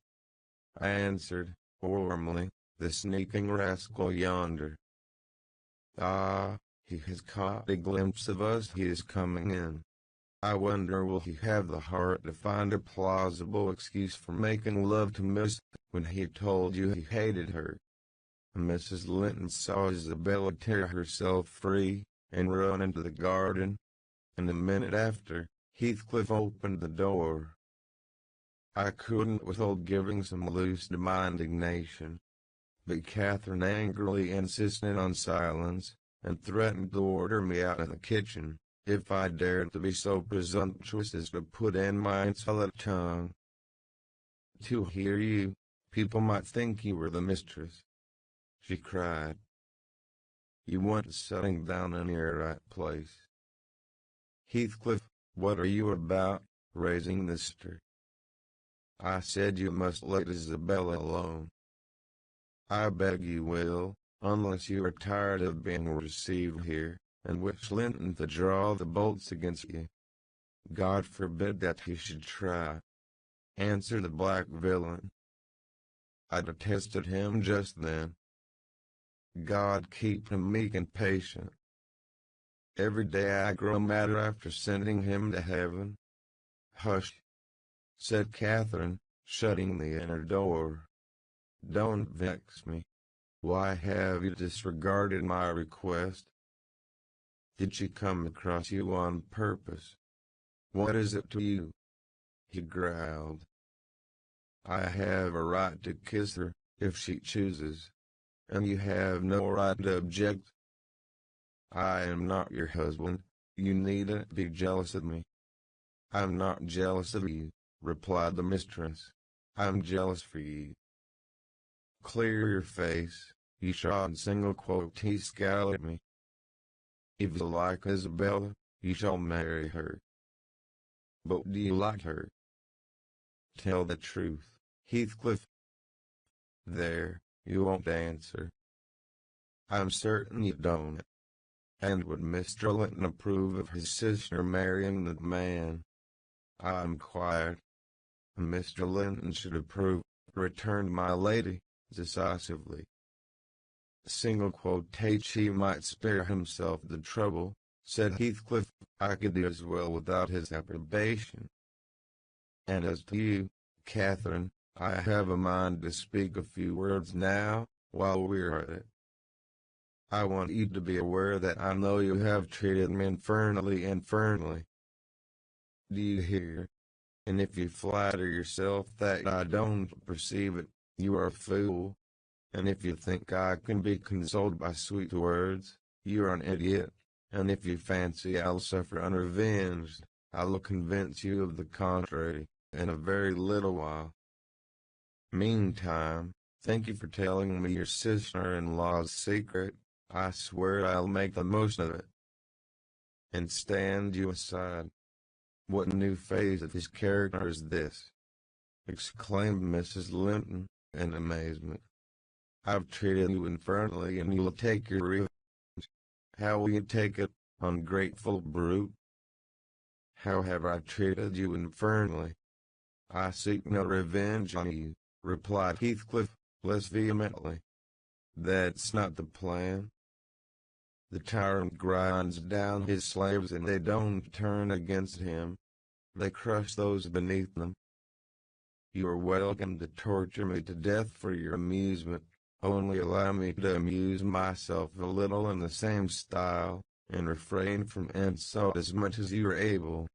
I answered, warmly, the sneaking rascal yonder. Ah, he has caught a glimpse of us. He is coming in. I wonder will he have the heart to find a plausible excuse for making love to Miss, when he told you he hated her. Mrs. Linton saw Isabella tear herself free, and run into the garden, and a minute after, Heathcliff opened the door. I couldn't withhold giving some loose to my indignation, but Catherine angrily insisted on silence, and threatened to order me out of the kitchen, if I dared to be so presumptuous as to put in my insolent tongue. To hear you, people might think you were the mistress, she cried. You weren't setting down in your right place. Heathcliff, what are you about, raising this stir? I said you must let Isabella alone. I beg you will, unless you are tired of being received here, and wish Linton to draw the bolts against you. God forbid that he should try, answered the black villain. I detested him just then. God keep him meek and patient. Every day I grow madder after sending him to heaven. Hush, said Catherine, shutting the inner door. Don't vex me. Why have you disregarded my request? Did she come across you on purpose? What is it to you? He growled. I have a right to kiss her, if she chooses, and you have no right to object. I am not your husband, you needn't be jealous of me. I'm not jealous of you, replied the mistress. I'm jealous for you. Clear your face, he shot. Single quote, he scowled at me. If you like Isabella, you shall marry her. But do you like her? Tell the truth, Heathcliff. There, you won't answer. I'm certain you don't. And would Mr. Linton approve of his sister marrying that man? I inquired. Mr. Linton should approve, returned my lady, decisively. Single quote, he might spare himself the trouble, said Heathcliff. I could do as well without his approbation. And as to you, Catherine, I have a mind to speak a few words now, while we're at it. I want you to be aware that I know you have treated me infernally. Do you hear? And if you flatter yourself that I don't perceive it, you are a fool. And if you think I can be consoled by sweet words, you are an idiot. And if you fancy I'll suffer unrevenged, I will convince you of the contrary, in a very little while. Meantime, thank you for telling me your sister-in-law's secret. I swear I'll make the most of it. And stand you aside. What new phase of his character is this? Exclaimed Mrs. Linton, in amazement. I've treated you infernally and you'll take your revenge. How will you take it, ungrateful brute? How have I treated you infernally? I seek no revenge on you, replied Heathcliff, less vehemently. That's not the plan. The tyrant grinds down his slaves and they don't turn against him. They crush those beneath them. You are welcome to torture me to death for your amusement. Only allow me to amuse myself a little in the same style, and refrain from insult as much as you are able.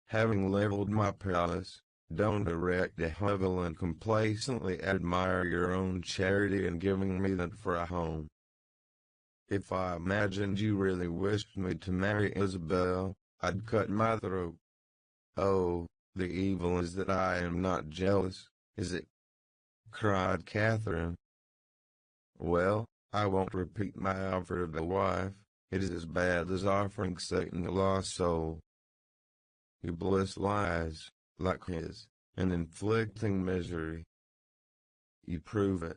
Having leveled my palace, don't erect a hovel and complacently admire your own charity in giving me that for a home. If I imagined you really wished me to marry Isabel, I'd cut my throat. Oh, the evil is that I am not jealous, is it? Cried Catherine. Well, I won't repeat my offer of a wife. It is as bad as offering Satan a lost soul. You bliss lies, like his, and inflicting misery. You prove it.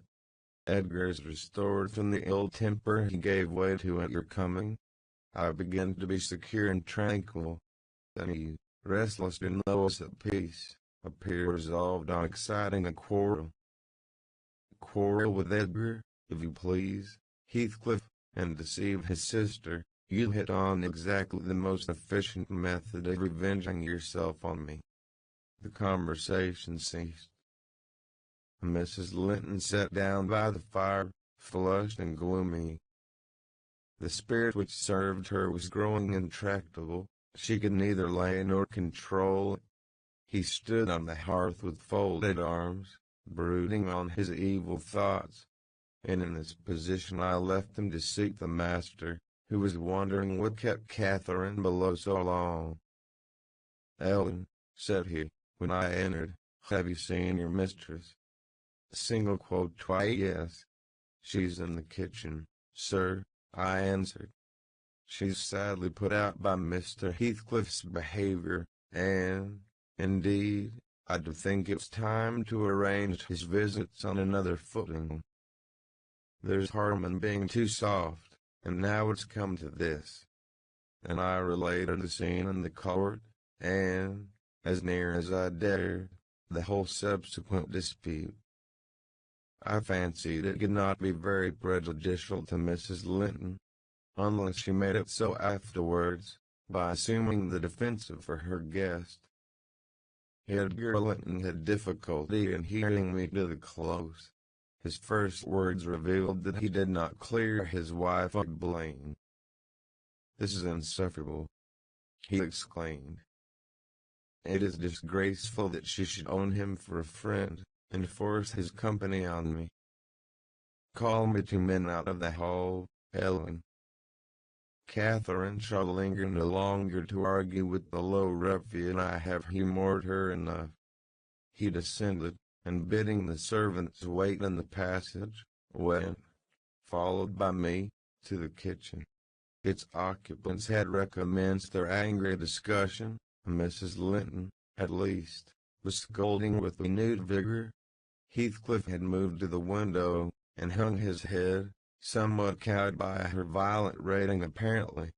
Edgar is restored from the ill temper he gave way to at your coming. I begin to be secure and tranquil. Then he, restless and though at peace, appear resolved on exciting a quarrel. Quarrel with Edgar, if you please, Heathcliff, and deceive his sister. You hit on exactly the most efficient method of revenging yourself on me. The conversation ceased. Mrs. Linton sat down by the fire, flushed and gloomy. The spirit which served her was growing intractable. She could neither lay nor control it. He stood on the hearth with folded arms, brooding on his evil thoughts. And in this position I left him to seek the master, who was wondering what kept Catherine below so long. "Ellen," said he, when I entered, "have you seen your mistress?" Single quote, yes. She's in the kitchen, sir, I answered. She's sadly put out by Mr. Heathcliff's behavior, and, indeed, I do think it's time to arrange his visits on another footing. There's harm in being too soft, and now it's come to this. And I related the scene in the court, and, as near as I dared, the whole subsequent dispute. I fancied it could not be very prejudicial to Mrs. Linton, unless she made it so afterwards, by assuming the defensive for her guest. Edgar Linton had difficulty in hearing me to the close. His first words revealed that he did not clear his wife of blame. "This is insufferable," he exclaimed. "It is disgraceful that she should own him for a friend, and force his company on me. Call me 2 men out of the hall, Ellen." Catherine shall linger no longer to argue with the low ruffian. I have humoured her enough. He descended, and bidding the servants wait in the passage, went, followed by me, to the kitchen. Its occupants had recommenced their angry discussion. Mrs. Linton, at least, was scolding with renewed vigor. Heathcliff had moved to the window, and hung his head, somewhat cowed by her violent rating apparently.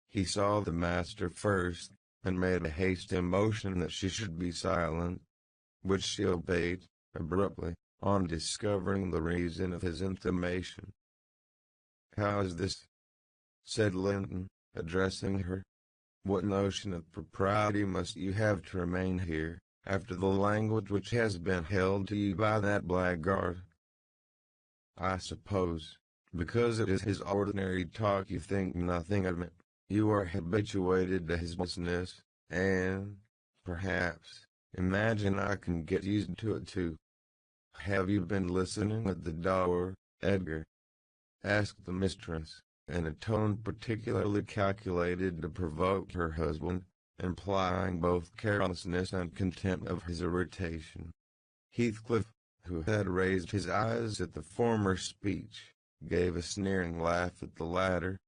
He saw the master first, and made a hasty motion that she should be silent, which she obeyed, abruptly, on discovering the reason of his intimation. "How is this?" said Linton, addressing her. "What notion of propriety must you have to remain here, after the language which has been held to you by that blackguard? I suppose, because it is his ordinary talk, you think nothing of it. You are habituated to his business, and, perhaps, imagine I can get used to it too." "Have you been listening at the door, Edgar?" asked the mistress, in a tone particularly calculated to provoke her husband, implying both carelessness and contempt of his irritation. Heathcliff, who had raised his eyes at the former speech, gave a sneering laugh at the latter,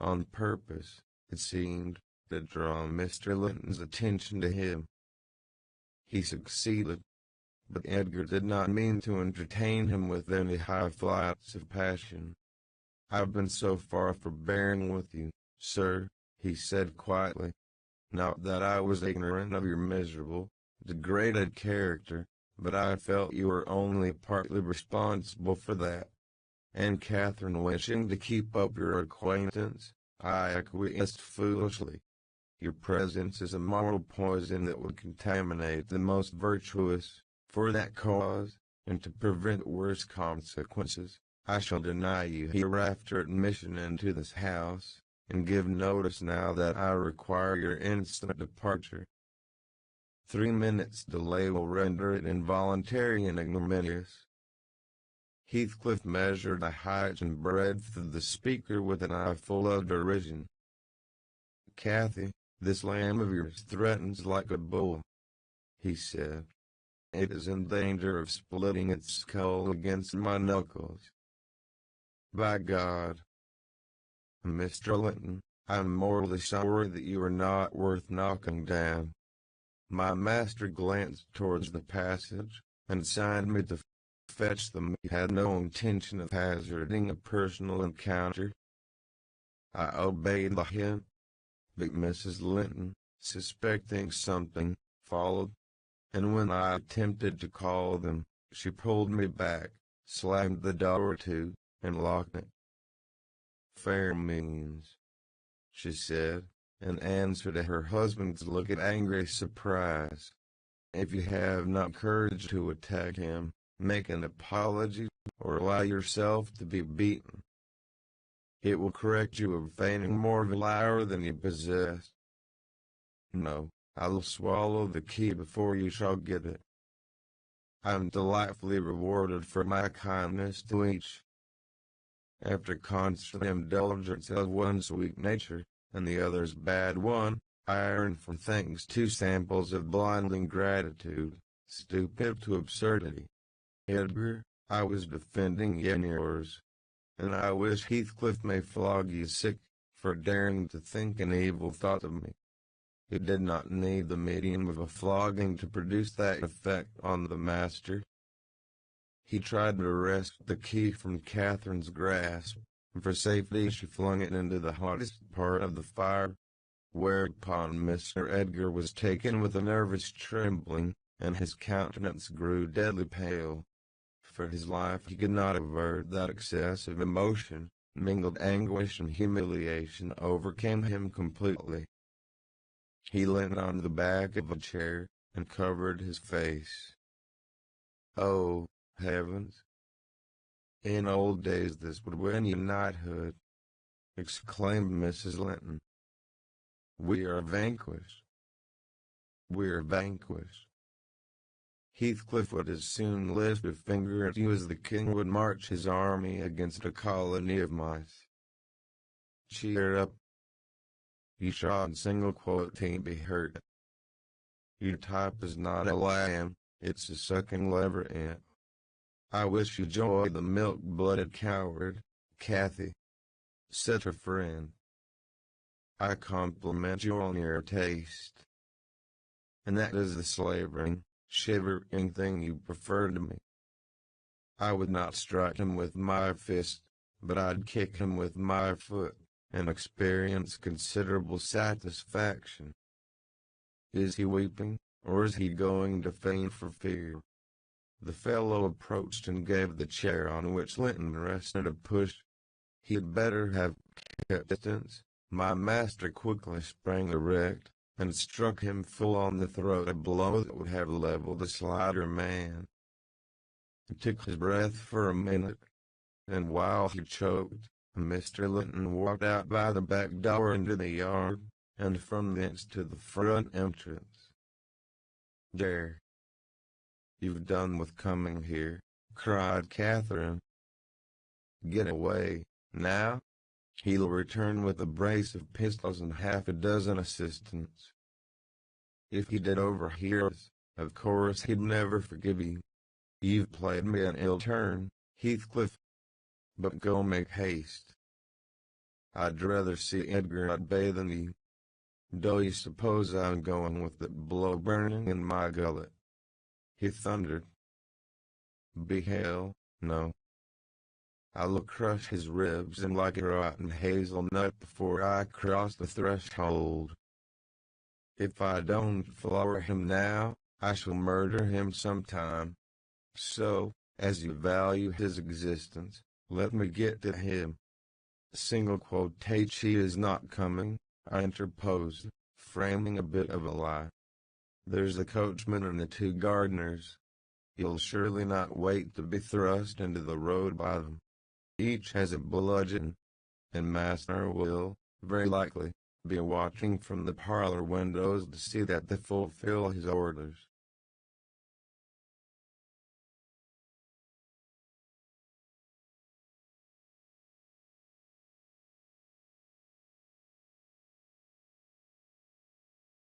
on purpose, it seemed, to draw Mr. Linton's attention to him. He succeeded, but Edgar did not mean to entertain him with any high flights of passion. "I've been so far forbearing with you, sir," he said quietly. "Not that I was ignorant of your miserable, degraded character, but I felt you were only partly responsible for that. And Catherine wishing to keep up your acquaintance, I acquiesced foolishly. Your presence is a moral poison that would contaminate the most virtuous. For that cause, and to prevent worse consequences, I shall deny you hereafter admission into this house, and give notice now that I require your instant departure. 3 minutes' delay will render it involuntary and ignominious." Heathcliff measured the height and breadth of the speaker with an eye full of derision. "Cathy, this lamb of yours threatens like a bull," he said. "It is in danger of splitting its skull against my knuckles. By God, Mr. Linton, I am mortally sorry that you are not worth knocking down." My master glanced towards the passage, and signed me to fetch them. He had no intention of hazarding a personal encounter. I obeyed the hint, but Mrs. Linton, suspecting something, followed, and when I attempted to call them, she pulled me back, slammed the door to, and locked it. "Fair means," she said, in answer to her husband's look of angry surprise. "If you have not courage to attack him, make an apology, or allow yourself to be beaten. It will correct you of feigning more valor than you possess. No, I will swallow the key before you shall get it. I am delightfully rewarded for my kindness to each. After constant indulgence of one's weak nature, and the other's bad one, I earn from things 2 samples of blinding gratitude, stupid to absurdity. Edgar, I was defending yours, and I wish Heathcliff may flog you sick, for daring to think an evil thought of me. It did not need the medium of a flogging to produce that effect on the master." He tried to wrest the key from Catherine's grasp, and for safety she flung it into the hottest part of the fire, whereupon Mr. Edgar was taken with a nervous trembling, and his countenance grew deadly pale. For his life he could not avert that excess of emotion, mingled anguish and humiliation overcame him completely. He leaned on the back of a chair, and covered his face. "Oh, heavens! In old days this would win you knighthood," exclaimed Mrs. Linton. "We are vanquished. We are vanquished." Heathcliff would as soon lift a finger at you as the king would march his army against a colony of mice. "Cheer up. You shall in single quoting be hurt. Your type is not a lamb, It's a sucking lever ant. I wish you joy, the milk-blooded coward, Kathy, said her friend. I compliment you on your taste. And that is the slavering, shivering thing you prefer to me. I would not strike him with my fist, but I'd kick him with my foot, and experience considerable satisfaction. Is he weeping, or is he going to faint for fear? The fellow approached and gave the chair on which Linton rested a push. He had better have kept distance. My master quickly sprang erect, and struck him full on the throat, a blow that would have leveled a slighter man. He took his breath for a minute, and while he choked, Mr. Linton walked out by the back door into the yard, and from thence to the front entrance. "There! You've done with coming here," cried Catherine. "Get away, now. He'll return with a brace of pistols and half a dozen assistants. If he did overhear us, of course he'd never forgive you. You've played me an ill turn, Heathcliff. But go make haste. I'd rather see Edgar at bay than you. Do you suppose I'm going with that blow burning in my gullet?" he thundered. "Be hell, no. I'll crush his ribs in like a rotten hazelnut before I cross the threshold. If I don't floor him now, I shall murder him sometime. So, as you value his existence, let me get to him." "Single quotation, he is not coming," I interposed, framing a bit of a lie. "There's the coachman and the two gardeners. You'll surely not wait to be thrust into the road by them. Each has a bludgeon, and master will, very likely, be watching from the parlor windows to see that they fulfill his orders.